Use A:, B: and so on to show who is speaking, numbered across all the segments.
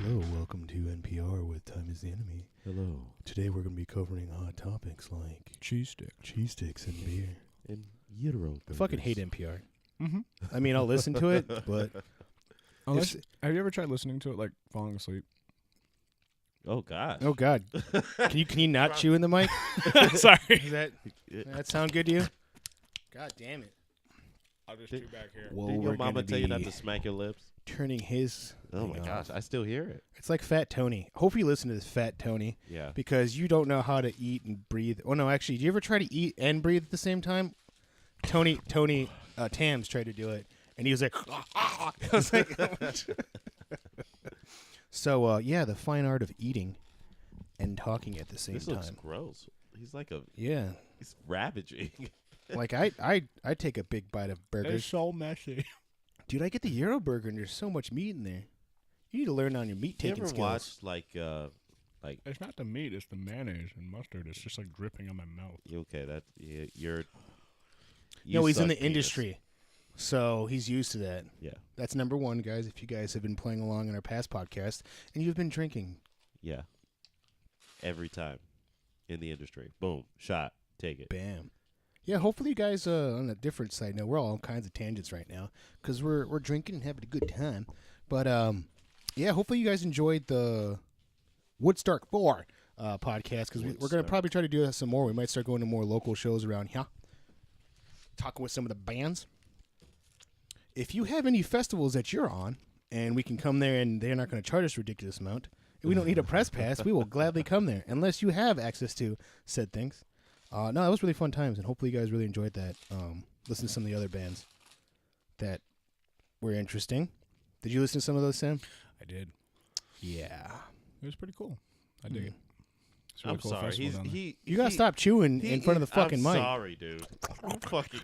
A: Hello, welcome to NPR with Time is the Enemy.
B: Hello.
A: Today we're going to be covering hot topics like
C: cheese sticks
A: and beer.
B: And gyro.
A: I fucking hate NPR.
C: Mm-hmm.
A: I mean, I'll listen to it, but...
C: Have you ever tried listening to it, like, falling asleep?
B: Oh, gosh.
A: Oh, God. Can you not chew in the mic?
C: Sorry.
A: Does that sound good to you? God damn it.
C: I'll just chew back here.
A: Well,
B: Did
A: we're
B: your mama
A: gonna
B: tell you not
A: be
B: to smack your lips?
A: turning his...
B: Oh, my gosh. I still hear it.
A: It's like Fat Tony. Hope you listen to this, Fat Tony.
B: Yeah.
A: Because you don't know how to eat and breathe. Oh, no, actually, do you ever try to eat and breathe at the same time? Tony Tams tried to do it, and he was like... I was like... So, yeah, the fine art of eating and talking at the same
B: This
A: time.
B: looks gross. He's like a...
A: Yeah.
B: He's ravaging.
A: Like, I take a big bite of
C: They're
A: burgers.
C: so messy.
A: Dude, I get the Euro burger, and there's so much meat in there. You need to learn on your
B: You
A: meat-taking
B: ever
A: skills.
B: watch, like...
C: It's not the meat, it's the mayonnaise and mustard. It's just, like, dripping on my mouth.
B: Okay, that's... You're...
A: No, he's in the
B: penis.
A: industry, so he's used to that.
B: Yeah.
A: That's number one, guys, if you guys have been playing along in our past podcast, and you've been drinking.
B: Yeah. Every time. In the industry. Boom. Shot. Take it.
A: Bam. Yeah, hopefully you guys, on a different side note, we're all on kinds of tangents right now, because we're drinking and having a good time. But, yeah, hopefully you guys enjoyed the Woodstock 4 podcast, because we're going to probably try to do some more. We might start going to more local shows around here, talking with some of the bands. If you have any festivals that you're on, and we can come there and they're not going to charge us a ridiculous amount, and we don't need a press pass, we will gladly come there, unless you have access to said things. No, that was really fun times, and hopefully you guys really enjoyed that. Listen to some of the other bands that were interesting. Did you listen to some of those, Sam?
C: I did.
A: Yeah.
C: It was pretty cool. I dig it. It's a
B: I'm
C: cool
B: sorry.
C: festival down there.
A: You got to stop chewing in front of the fucking
B: I'm
A: mic.
B: sorry, dude. I'm fucking...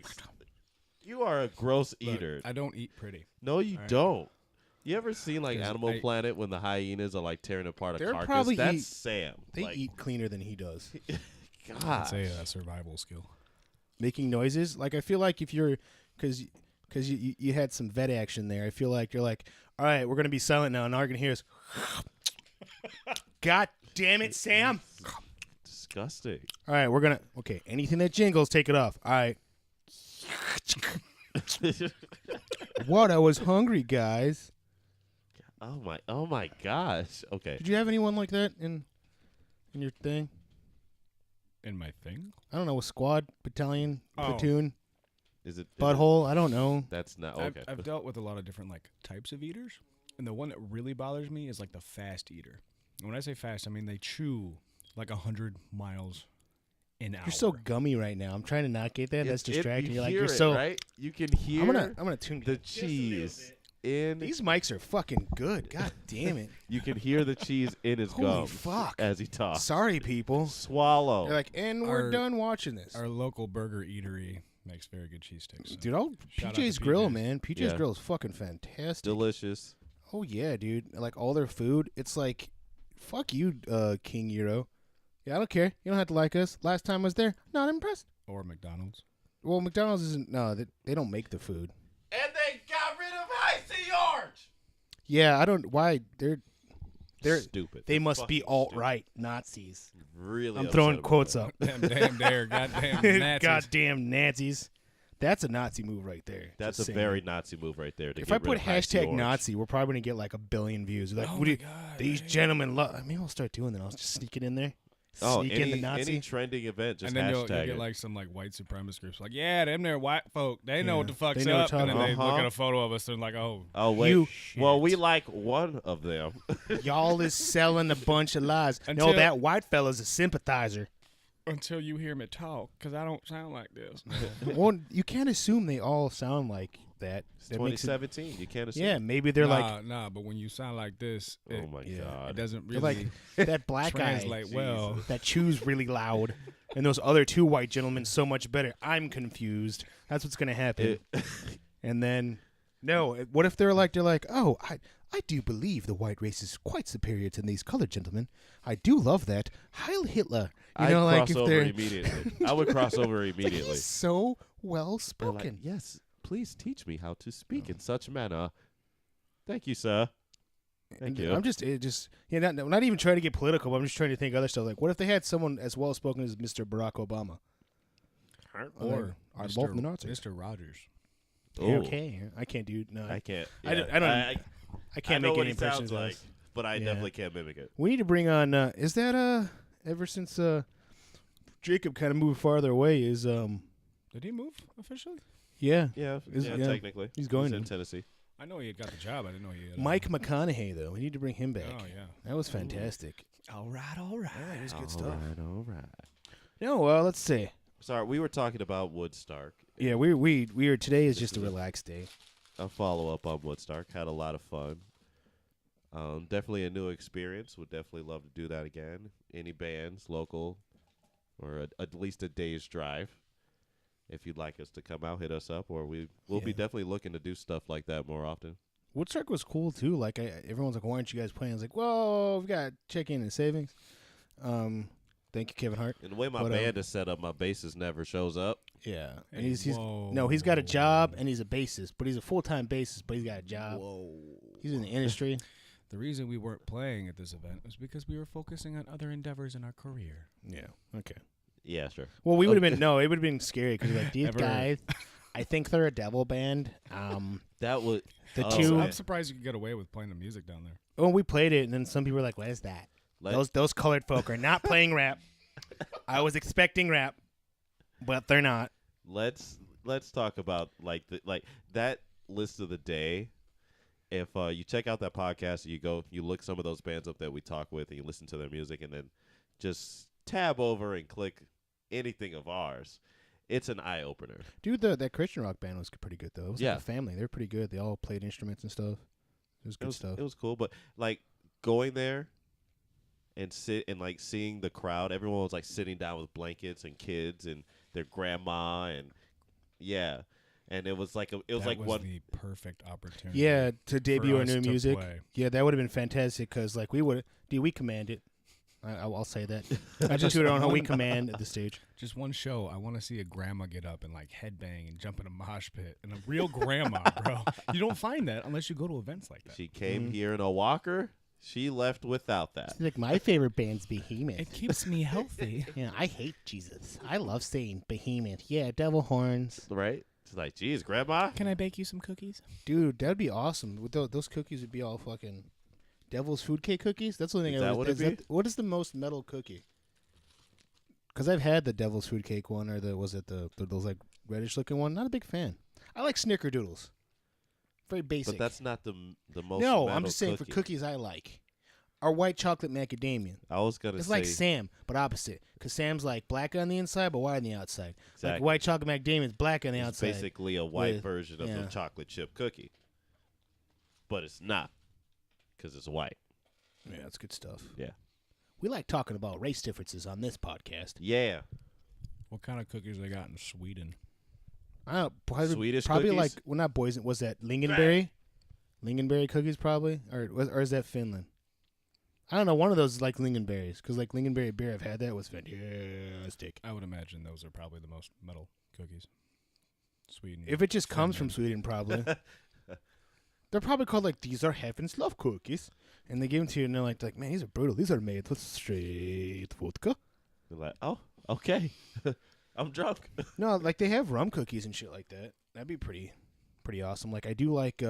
B: You are a gross eater.
C: Look, I don't eat pretty.
B: No, you don't. You ever seen like
C: 'Cause
B: Animal Planet when the hyenas are like tearing apart a
A: They're
B: carcass?
A: probably
B: That's Sam.
A: They
B: like,
A: eat cleaner than he does.
B: God.
C: It's a survival skill.
A: Making noises. Like, I feel like if you're... Because you had some vet action there. I feel like you're like, all right, we're going to be silent now, and all you're going to hear is... God damn it, Sam.
B: Disgusting.
A: All right, we're going to... Okay, anything that jingles, take it off. All right. What? I was hungry, guys.
B: Oh my gosh. Okay.
A: Did you have anyone like that in your thing?
C: In my thing?
A: I don't know, a squad, battalion, platoon,
B: Is it
A: butthole. I don't know.
B: That's not okay.
C: I've dealt with a lot of different like types of eaters, and the one that really bothers me is like the fast eater. And when I say fast, I mean they chew like 100 miles an hour.
A: You're so gummy right now. I'm trying to not get that. That's distracting.
B: You
A: You're like,
B: hear
A: you're
B: it,
A: so...
B: right? You can hear
A: I'm gonna tune
B: the
A: you
B: cheese in.
A: These mics are fucking good. God damn it.
B: You can hear the cheese in his
A: Holy
B: gums
A: fuck.
B: as he talks.
A: Sorry, people.
B: Swallow.
A: They're like, and we're done watching this.
C: Our local burger eatery makes very good cheese sticks. So.
A: Dude,
C: Shout out
A: PJ's
C: to
A: Grill,
C: PJ's.
A: man. PJ's
B: Yeah.
A: Grill is fucking fantastic.
B: Delicious.
A: Oh, yeah, dude. Like, all their food, it's like, fuck you, King Euro. Yeah, I don't care. You don't have to like us. Last time I was there, not impressed.
C: Or McDonald's.
A: Well, McDonald's isn't, no, they don't make the food.
B: And they got rid of Icy Orange.
A: Yeah, I don't, why, they're
B: Stupid.
A: they
B: They're
A: must be
B: fucking
A: alt-right Nazis.
B: stupid. Really
A: I'm
B: upset
A: throwing
B: about
A: quotes
B: that.
A: up.
C: Damn dare, goddamn Nazis.
A: Goddamn Nazis. That's a Nazi move right there.
B: That's
A: Just
B: a
A: saying.
B: very Nazi move right there. To
A: If
B: get
A: I
B: rid
A: put
B: of Icy
A: hashtag
B: Orange.
A: Nazi, we're probably going to get like 1 billion views. Like,
C: Oh
A: what do
C: my
A: you,
C: God,
A: these gentlemen love. Maybe I'll start doing that. I'll just sneak it in there. Sneak in the Nazi.
B: any trending event, just
C: and then you'll
B: hashtag
C: get
B: it.
C: like some like white supremacist groups like, yeah, them there white folk, they know what the fuck's
A: they know
C: up.
A: what
C: And then
A: you're
C: they
B: talking
C: look
B: about.
C: at a photo of us and like, oh,
B: Oh wait,
A: You
B: well
A: shit.
B: we like one of them.
A: Y'all is selling a bunch of lies. No,
C: Until-
A: that white fella's a sympathizer.
C: until you hear me talk, because I don't sound like this.
A: Well, you can't assume they all sound like that.
B: It's
A: That makes it,
B: 2017. You can't assume.
A: yeah, maybe they're like
C: nah, but when you sound like this,
B: Oh
C: it,
B: my
A: yeah,
C: it
B: god.
C: doesn't
A: they're
C: really
A: like that black guy
C: translate well.
A: that chews really loud, and those other two white gentlemen so much better. I'm confused. That's what's gonna happen. And then, no, what if they're like, oh, I do believe the white race is quite superior to these colored gentlemen. I do love that. Heil Hitler. You
B: I'd
A: know, like
B: cross
A: if
B: over
A: they're
B: immediately. I would cross over
A: like,
B: immediately.
A: he's so well
B: They're
A: spoken.
B: like, yes, please teach me how to speak in such manner. Thank you, sir. Thank you.
A: I'm just not even trying to get political. But I'm just trying to think other stuff. Like, what if they had someone as well spoken as Mr. Barack Obama?
C: Or
A: are both the Nazis?
C: Mr. Rogers.
B: Ooh.
A: Okay, I can't do no.
B: I can't.
A: I
B: yeah.
A: don't.
B: I
A: can't
B: know
A: make
B: what
A: any
B: he sounds
A: impressions.
B: like, but I
A: Yeah.
B: definitely can't mimic it.
A: We need to bring on. Is that ever since Jacob kind of moved farther away? Is
C: Did he move officially?
A: yeah,
B: Yeah,
A: yeah.
B: technically.
A: He's going
B: in
A: to.
B: Tennessee.
C: I know he had got the job. I didn't know he had.
A: Mike McConaughey though. We need to bring him back.
C: Oh yeah.
A: That was fantastic.
C: All right.
A: Yeah, it was good stuff.
B: All right.
A: No, let's see.
B: Sorry, we were talking about Woodstark.
A: Yeah, we are today is
B: This
A: just a
B: is a-
A: relaxed day.
B: A follow-up on Woodstark. Had a lot of fun. Definitely a new experience. Would definitely love to do that again. Any bands, local, or at least a day's drive. If you'd like us to come out, hit us up, or we'll be
A: Yeah.
B: definitely looking to do stuff like that more often.
A: Woodstock was cool too. Like everyone's like, "Why aren't you guys playing?" I was like, "Whoa, we've got check-in and savings." Thank you, Kevin Hart.
B: And the way my band is set up, my bassist never shows up.
A: Yeah, and
C: Hey,
A: he's got a job and he's a bassist, but he's a full-time bassist, but he's got a job.
B: Whoa.
A: He's in the industry.
C: The reason we weren't playing at this event was because we were focusing on other endeavors in our career.
A: Yeah. Okay.
B: Yeah, sure.
A: Well, we would have been it would have been scary because like these
C: Ever-
A: guys, I think they're a devil band.
B: That would
A: The
B: Oh,
A: two.
B: man.
C: I'm surprised you could get away with playing the music down there.
A: When we played it, and then some people were like, "What is that?" Those colored folk are not playing rap. I was expecting rap, but they're not.
B: Let's talk about like that list of the day. If you check out that podcast, you look some of those bands up that we talk with, and you listen to their music, and then just tab over and click anything of ours. It's an eye opener.
A: Dude, that Christian rock band was pretty good though. It was
B: Yeah.
A: like a family. They were pretty good. They all played instruments and stuff. It was good stuff.
B: It was cool, but like going there and seeing the crowd, everyone was like sitting down with blankets and kids and their grandma and yeah, and it was like
C: the perfect opportunity.
A: Yeah, to debut our
C: us
A: new
C: to
A: music.
C: play.
A: Yeah, that would have been fantastic because like we command it. I'll say that. I just do it on how we command at the stage.
C: Just one show. I want to see a grandma get up and like headbang and jump in a mosh pit. And a real grandma, bro. You don't find that unless you go to events like that.
B: she came here in a walker. She left without that.
A: It's like my favorite band's Behemoth.
C: It keeps me healthy.
A: Yeah, I hate Jesus. I love saying Behemoth. Yeah, devil horns.
B: Right? It's like, geez, grandma.
C: Can I bake you some cookies?
A: Dude, that'd be awesome. With those cookies would be all fucking devil's food cake cookies. That's the thing.
B: Is that what it'd be?
A: What is the most metal cookie? Because I've had the devil's food cake one, or those like reddish looking one. Not a big fan. I like snickerdoodles. Very basic.
B: But that's not the most.
A: no.
B: metal
A: I'm just saying for
B: cookie.
A: cookies I like are white chocolate macadamia.
B: I was gonna
A: It's
B: say
A: like Sam, but opposite. Because Sam's like black on the inside, but white on the outside.
B: exactly.
A: Like white chocolate macadamia is black on the
B: It's
A: outside.
B: basically a white
A: with-
B: version of
A: yeah.
B: the chocolate chip cookie, but it's not because it's white.
A: Yeah, that's good stuff.
B: Yeah.
A: We like talking about race differences on this podcast.
B: Yeah.
C: What kind of cookies they got in Sweden?
A: Probably,
B: Swedish
A: probably
B: cookies?
A: like, well, not boys. Was that lingonberry? Lingonberry cookies, probably, or is that Finland? I don't know. One of those is like lingonberries, because like lingonberry beer, I've had that was fantastic.
C: I would imagine those are probably the most metal cookies. Sweden.
A: If it just comes from
C: Finland.
A: Sweden, probably. They're probably called like these are heaven's love cookies, and they give them to you, and they're like man, these are brutal. These are made with straight vodka.
B: You're like, oh, okay. I'm drunk.
A: No, like they have rum cookies and shit like that. That'd be pretty awesome. Like I do like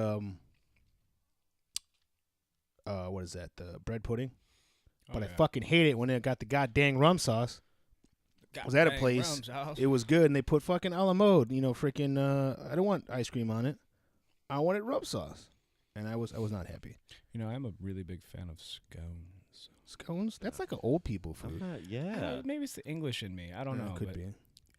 A: what is that? The bread pudding. But I fucking hate it when they got the goddamn rum sauce. Was at a place. It was good, and they put fucking a la mode. Freaking. I don't want ice cream on it. I wanted rum sauce, and I was not happy.
C: I'm a really big fan of scones.
A: Scones? That's like an old people food.
B: Yeah.
C: Maybe it's the English in me. I don't know.
A: Could
C: but
A: be.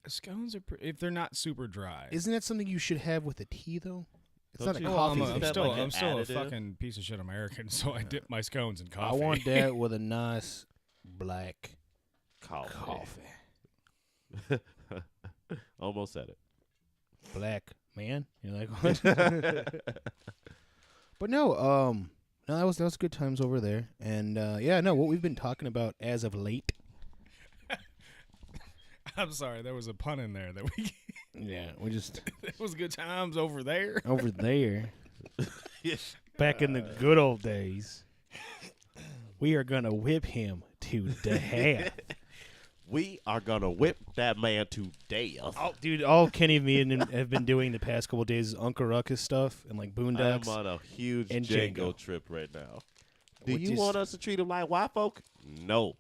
C: Scones are if they're not super dry.
A: Isn't that something you should have with a tea though? It's
B: Don't
A: not a
B: you-
A: coffee.
B: Isn't
C: I'm
B: that
A: thing.
C: still,
B: like an
C: I'm still a
B: additive?
C: fucking piece of shit American, so I dip my scones in
A: I
C: coffee.
A: want that with a nice black
B: Coffee.
A: coffee.
B: Almost said it.
A: Black man. You're like what? But no, that was good times over there. And what we've been talking about as of late.
C: I'm sorry, there was a pun in there that we.
A: Yeah, we just
C: It was good times over there.
A: over there.
B: Yeah.
A: Back in the good old days. We are gonna whip him to death.
B: We are gonna whip that man to death.
A: Oh, dude, all Kenny and me have been doing the past couple days is Uncle Ruckus stuff and like Boondocks.
B: I'm on a huge
A: and
B: Django
A: Django.
B: trip right now. Do
A: Which
B: you
A: is-
B: want us to treat him like white folk? No.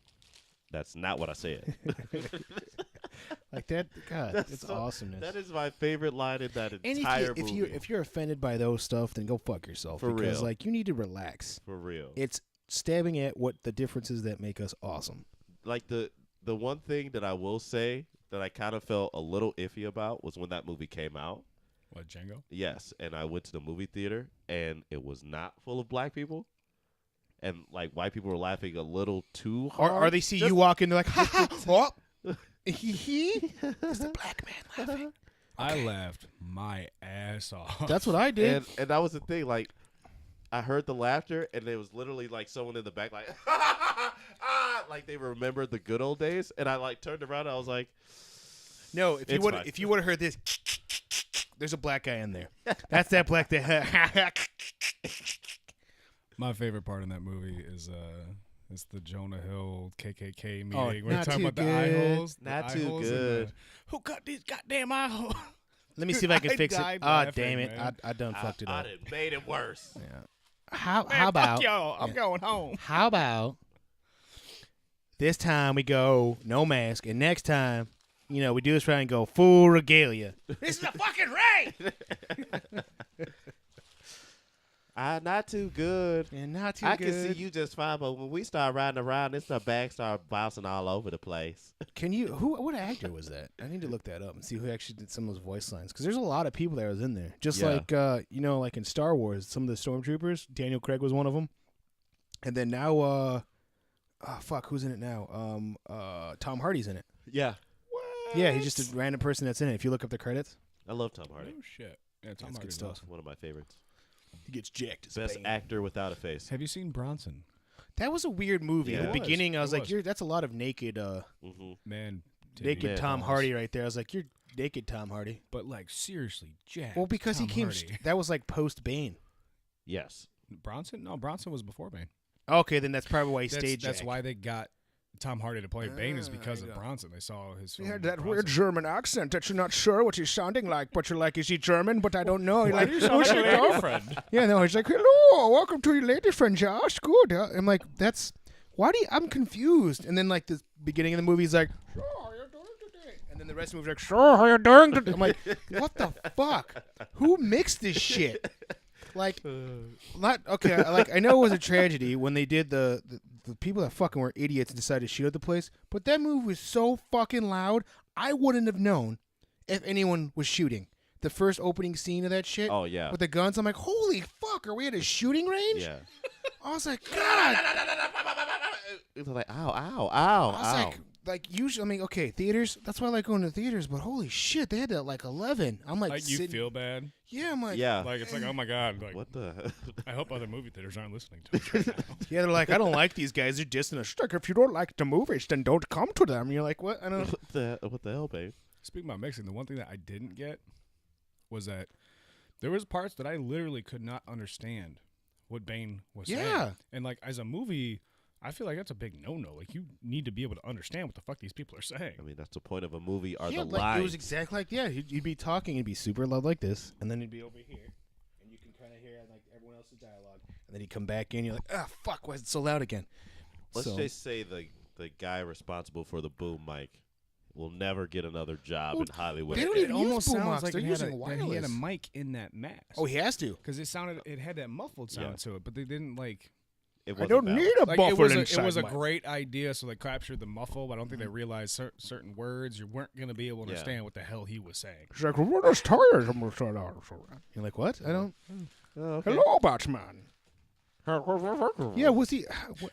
B: That's not what I said.
A: Like that, God,
B: That's
A: it's
B: so-
A: awesomeness.
B: That is my favorite line in that
A: and
B: entire
A: if
B: movie.
A: you're offended by those stuff, then go fuck yourself.
B: For
A: because
B: real.
A: like you need to relax.
B: For real.
A: It's stabbing at what the differences that make us awesome.
B: Like the one thing that I will say that I kind of felt a little iffy about was when that movie came out.
C: What, Django?
B: Yes, and I went to the movie theater and it was not full of black people. And like white people were laughing a little too hard.
A: Or they see you walk in, they're like, ha ha, oh, hee hee. It's the black man laughing.
C: I laughed my ass off.
A: That's what I did.
B: And that was the thing. Like, I heard the laughter, and there was literally like someone in the back, like, ah, like they remembered the good old days. And I like turned around, and I was like,
A: No, if you
B: It's
A: would
B: fine.
A: if you would have heard this, there's a black guy in there. That's that black guy.
C: My favorite part in that movie is it's the Jonah Hill KKK meeting
A: Oh,
C: where
A: not
C: they're talking
A: too
C: about the eye
A: good.
C: holes. the
B: Not
C: eye
B: too
C: holes and
B: good.
C: who got these goddamn eye holes?
A: Let me see if I can
C: I
A: fix it.
C: died
A: Ah,
C: laughing,
A: damn it!
C: man.
A: I done fucked it
B: I
A: up.
B: done made it worse.
A: Yeah. How
C: Man,
A: about
C: fuck y'all. I'm going home.
A: how about this time we go no mask, and next time, you know, we do this right and go full regalia. This is a fucking right.
B: Not too good.
A: And not too
B: I
A: good.
B: can see you just fine, but when we start riding around, it's the bag start bouncing all over the place.
A: Can you? What actor was that? I need to look that up and see who actually did some of those voice lines. Because there's a lot of people that was in there. Just
B: Yeah.
A: like you know, like in Star Wars, some of the stormtroopers. Daniel Craig was one of them. And then now, oh fuck, who's in it now? Tom Hardy's in it.
B: Yeah.
A: Yeah, he's just a random person that's in it. If you look up the credits,
B: I love Tom Hardy.
C: Oh shit. Yeah, Tom
A: That's good
C: Hardy's
A: stuff.
C: awesome.
B: One of my favorites.
A: he gets jacked. as
B: Best
A: Bane.
B: actor without a face.
C: Have you seen Bronson?
A: That was a weird movie.
B: Yeah.
A: In
B: It
A: the
B: was.
A: beginning, I was
C: It
A: like,
C: was.
A: "You're that's a lot of naked,
B: Mm-hmm.
C: Man,
A: naked
B: Yeah,
A: Tom
C: balls.
A: Hardy right there." I was like, "You're naked Tom Hardy."
C: But like seriously, Jack.
A: Well, because
C: Tom
A: he came.
C: Hardy.
A: That was like post Bane.
B: Yes.
C: Bronson? No, Bronson was before Bane.
A: Okay, then that's probably why he stayed.
C: That's
A: jacked.
C: why they got Tom Hardy to play Bane is
A: Ah,
C: because
A: there
C: of
A: you go.
C: Bronson. They saw his.
A: He
C: film
A: had
C: with
A: that weird
C: Bronson.
A: German accent that you're not sure what he's sounding like, but you're like, is he German? But I don't know. You're like,
C: You sound like a
A: "Who's he
C: lady
A: talking?"
C: friend.
A: Yeah, no, he's like, hello, welcome to your lady friend, Josh. Good. I'm like, that's why do you, I'm confused. And then like the beginning of the movie, he's like, so how you doing today? And then the rest of the movie's like, so how you doing today? I'm like, what the fuck? Who mixed this shit? Like, not okay. Like I know it was a tragedy when they did the people that fucking were idiots and decided to shoot up the place. But that movie was so fucking loud, I wouldn't have known if anyone was shooting. The first opening scene of that shit.
B: Oh, yeah.
A: With the guns, I'm like, holy fuck, are we at a shooting range?
B: Yeah.
A: I was like, God.
B: It was like, ow, ow, ow,
A: I was
B: ow.
A: like usually, I mean, okay, theaters. That's why I like going to theaters. But holy shit, they had that at like 11. I'm like,
C: Like you
A: sitting-
C: feel bad.
A: yeah, I'm like,
B: yeah.
C: Like it's like oh my god. Like
B: What the?
C: I hope other movie theaters aren't listening to us right now.
A: yeah, they're like, I don't like these guys. They're dissing us. Like, if you don't like the movies, then don't come to them. And you're like, what? I don't.
B: What the hell, babe?
C: Speaking about mixing, the one thing that I didn't get was that there was parts that I literally could not understand what Bane was saying.
A: Yeah.
C: And like as a movie, I feel like that's a big no-no. Like you need to be able to understand what the fuck these people are saying.
B: I mean, that's the point of a movie. Are
A: Yeah,
B: the
A: like,
B: lines?
A: it was exactly like you'd be talking, it'd be super loud like this, and then it'd be over here, and you can kind of hear like everyone else's dialogue, and then you come back in, you're like, ah, fuck, why is it so loud again?
B: Let's
A: So-
B: just say the guy responsible for the boom mic will never get another job
A: Well,
B: in Hollywood.
A: they don't
C: It
A: even use
C: almost
A: boom
C: sounds
A: mics.
C: like
A: They're
C: he had
A: using
C: that he had a
A: wireless.
C: mic in that mask.
A: Oh, he has to.
C: because it had that muffled sound to it, but they didn't like.
B: It
A: I
B: wasn't
A: don't
B: balanced.
A: need a
C: Like
A: buffer
C: it
A: inside
C: was a
A: my-
C: great idea, so they captured the muffle, but I don't think they realized certain words you weren't going to be able to
B: Yeah.
C: understand what the hell he was saying.
A: She's like, what is tires? I'm gonna start out. You're like, what? I don't.
B: Oh, okay.
A: Hello, Batman. Yeah, was he?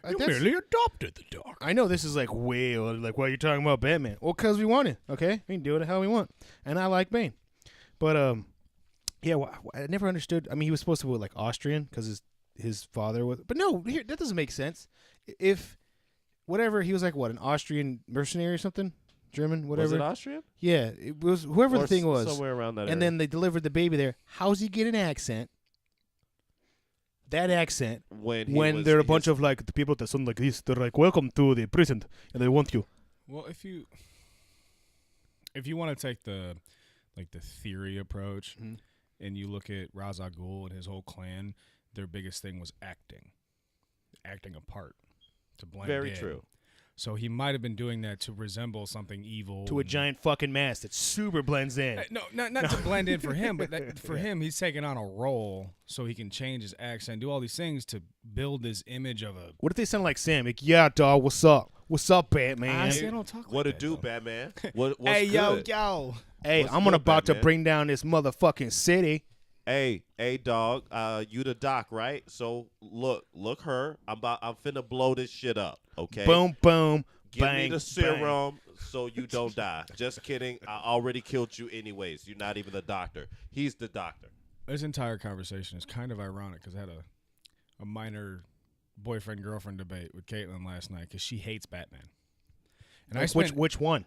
A: that's-
C: adopted the dog.
A: I know this is like way like, why are you talking about Batman? Well, because we want it, okay? We can do it how we want. And I like Bane. But, yeah, I never understood. I mean, he was supposed to be like Austrian because his father was. But no, here, that doesn't make sense. If, whatever, he was like, what, an Austrian mercenary or something? German, whatever.
B: Was it Austrian?
A: Yeah, it was whoever
B: Or
A: the thing was.
B: somewhere around that.
A: And
B: area.
A: then they delivered the baby there. How's he get an accent? that accent
B: when
A: there are a bunch of like the people that sound like this. They're like, "Welcome to the prison," and they want you.
C: Well, if you want to take the theory approach, and you look at Ra's al Ghul and his whole clan, their biggest thing was acting a part to blend in.
B: Very true.
C: So he might have been doing that to resemble something evil.
A: To a giant fucking mask that super blends in.
C: No, not to blend in for him, but for him, he's taking on a role so he can change his accent, do all these things to build this image of a.
A: What if they sound like Sam? Like, yeah, dog, what's up? What's up, Batman?
C: I don't talk like
B: What to
C: that,
B: do,
C: though.
B: Batman? What's
C: Hey,
B: good?
C: yo.
A: Hey,
B: What's
A: I'm
B: good,
A: about to
B: Batman?
A: bring down this motherfucking city.
B: Hey, dog. You the doc, right? So look her. I'm finna blow this shit up. Okay.
A: Boom, boom,
B: Give
A: bang,
B: me the
A: bang.
B: serum so you don't die. Just kidding. I already killed you anyways. You're not even the doctor. He's the doctor.
C: This entire conversation is kind of ironic because I had a minor boyfriend-girlfriend debate with Caitlin last night because she hates Batman. And I spent
A: Which one?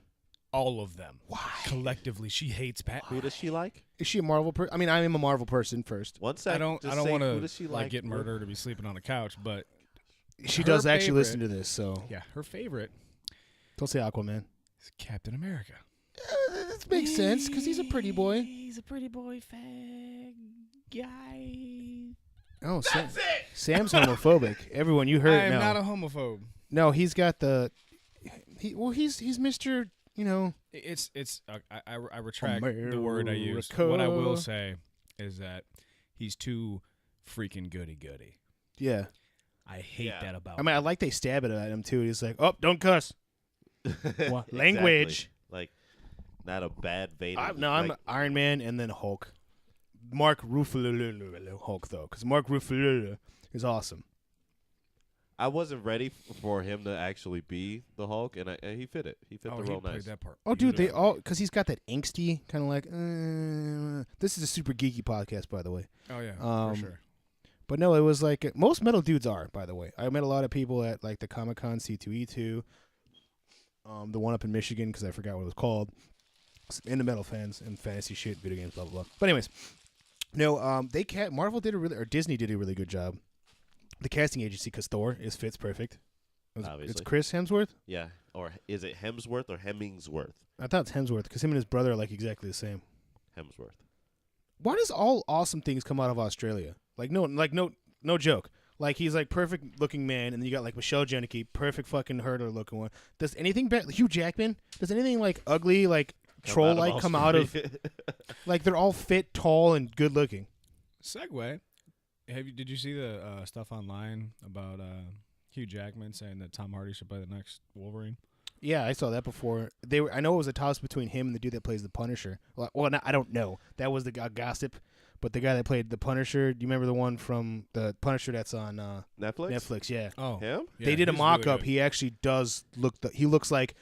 C: all of them. Why? Collectively, she hates Batman.
B: Who does she like?
A: Is she a Marvel person? I mean, I am a Marvel person first.
B: One sec.
C: I don't
B: Just
C: want
B: say,
C: to
B: who does she
C: like get murdered or be sleeping on the couch, but
A: She
C: her
A: does actually
C: favorite-
A: listen to this, so
C: yeah, her favorite
A: don't say Aquaman.
C: is Captain America.
A: That makes sense because he's a pretty boy.
C: He's a pretty boy, fag guy.
A: Oh, Sam's homophobic. Everyone, you heard
C: I
A: it
C: am
A: now.
C: not a homophobe.
A: No, he's got the. He's Mr. You know.
C: It's I retract the word I used. What I will say is that he's too freaking goody.
A: Yeah.
C: I hate that about
A: I mean, I like they stab it at him too. He's like, "Oh, don't cuss."
B: Exactly.
A: Language.
B: Like, not a bad vein.
A: I'm Iron Man and then Hulk. Mark Ruffalo Hulk though, because Mark Ruffalo is awesome.
B: I wasn't ready for him to actually be the Hulk, and he fit it. He fit the role
C: played
B: nice.
C: that part.
A: Oh, dude, they
C: beautifully.
A: all because he's got that angsty kind of like. This is a super geeky podcast, by the way.
C: Oh yeah,
A: for
C: for sure.
A: But no, it was like most metal dudes are. By the way, I met a lot of people at like the Comic-Con C2E2, the one up in Michigan because I forgot what it was called. Into metal fans and fantasy shit, video games, blah blah blah. But anyways, no, Marvel did or Disney did a really good job. The casting agency, because Thor fits perfect.
B: Obviously.
A: It's Chris Hemsworth.
B: Yeah, or is it Hemsworth or Hemmingsworth?
A: I thought it's Hemsworth because him and his brother are like exactly the same.
B: Hemsworth.
A: Why does all awesome things come out of Australia? No joke. Like he's like perfect looking man, and then you got like Michelle Janicki, perfect fucking herder looking one. Does anything Hugh Jackman? Does anything like ugly like troll like come out of? Like they're all fit, tall, and good looking.
C: Segue. Did you see the stuff online about Hugh Jackman saying that Tom Hardy should play the next Wolverine?
A: Yeah, I saw that before. I know it was a toss between him and the dude that plays the Punisher. I don't know. That was the gossip, but the guy that played the Punisher. Do you remember the one from the Punisher that's on
B: Netflix?
A: Netflix, yeah.
C: Oh,
B: Him?
C: yeah,
A: They did a
C: he's
A: mock-up.
C: really good.
A: He actually does look. He looks like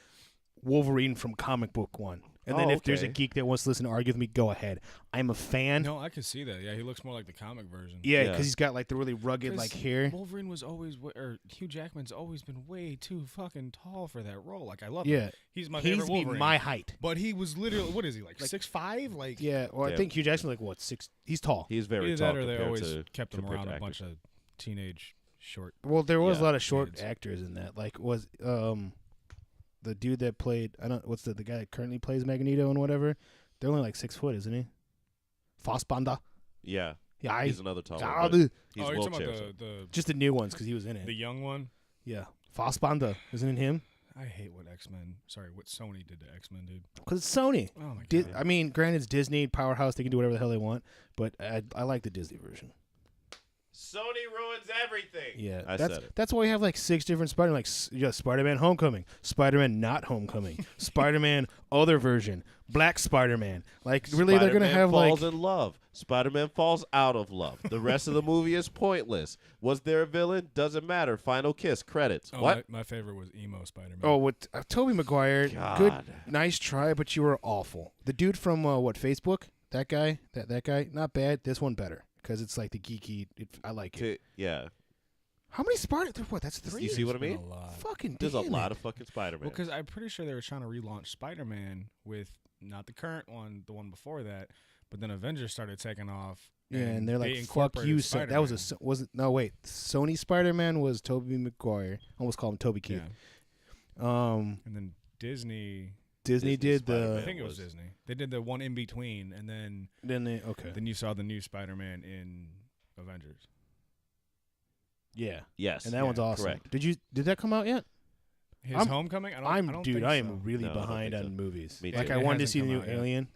A: Wolverine from comic book one. And then if there's a
B: okay.
A: geek that wants to listen to argue with me, go ahead. I'm a fan.
C: No, I could see that. Yeah, he looks more like the comic version.
A: Yeah,
B: Yeah.
A: because he's got like the really rugged like
C: 'Cause
A: hair.
C: Wolverine was always, or Hugh Jackman's always been way too fucking tall for that role. Like I love
A: Yeah,
C: him. He's my
A: he needs
C: favorite
A: to be
C: Wolverine.
A: my height.
C: But he was literally, what is he like 6'5"? Like
A: Yeah, well, I
B: Yeah.
A: think Hugh Jackson's like what 6? He's tall.
B: He's very
C: either
B: tall
C: that or they
B: compared
C: always
B: to
C: kept him
B: compared
C: around
B: to
C: a
B: actors.
C: bunch of teenage short.
A: Well, there was a
B: Yeah,
A: lot of short
C: kids.
A: actors in that. Like was the dude that played what's the guy that currently plays Magneto and whatever. They're only like 6 foot, isn't he? Fassbender.
B: Yeah,
A: Yeah,
B: he's another tall
A: Ah,
B: one.
A: dude.
B: But he's
C: Oh, you're talking
B: wheelchair.
C: about the
A: just the new ones because he was in it.
C: the young one?
A: Yeah, Fassbender, isn't it him?
C: I hate what what Sony did to X-Men, dude.
A: Because it's Sony.
C: Oh my god.
A: I mean, granted, it's Disney powerhouse; they can do whatever the hell they want. But I like the Disney version.
B: Sony ruins everything.
A: Yeah,
B: I
A: that's
B: said it.
A: that's why we have like 6 different Spider-Man. Like Spider-Man Homecoming, Spider-Man Not Homecoming, Spider-Man Other Version, Black Spider-Man. Like really, they're gonna
B: Spider-Man
A: have
B: falls
A: like
B: in love. Spider-Man falls out of love. The rest of the movie is pointless. Was there a villain? Doesn't matter. Final kiss. Credits.
C: Oh,
B: What?
C: My favorite was emo Spider-Man.
A: what Tobey Maguire.
B: God.
A: Good, nice try, but you were awful. The dude from Facebook, that guy, that guy, not bad. This one better because it's like the geeky. I like it.
B: Yeah.
A: How many Spider? What? That's 3.
B: You see what I
C: There's
B: mean?
C: been a lot.
A: Fucking.
B: There's a
A: damn
B: lot
A: it.
B: of fucking Spider-Man.
C: Well, because I'm pretty sure they were trying to relaunch Spider-Man with not the current one, the one before that, But then Avengers started taking off.
A: Yeah, and they're like, "Fuck
C: incorporated
A: you." So that was
C: Spider-Man.
A: was it? No, wait. Sony Spider-Man was Tobey Maguire. Almost called him Toby Keith.
C: Yeah. And then Disney
A: Disney did
B: Spider-Man.
C: I think it was Disney. They did the one in between, and then
A: then
C: you saw the new Spider-Man in Avengers.
A: yeah,
B: Yes.
A: and that one's awesome.
B: correct.
A: Did that come out yet?
C: His
A: I'm-
C: Homecoming. I don't
A: Dude,
C: think
A: I
C: so.
A: am really
B: No, I don't
A: behind
B: think
A: on
B: so.
A: movies.
B: Me
A: Like
B: too.
A: I
C: It
A: wanted to
C: hasn't
A: see the
C: come
A: new
C: out yet.
A: Alien.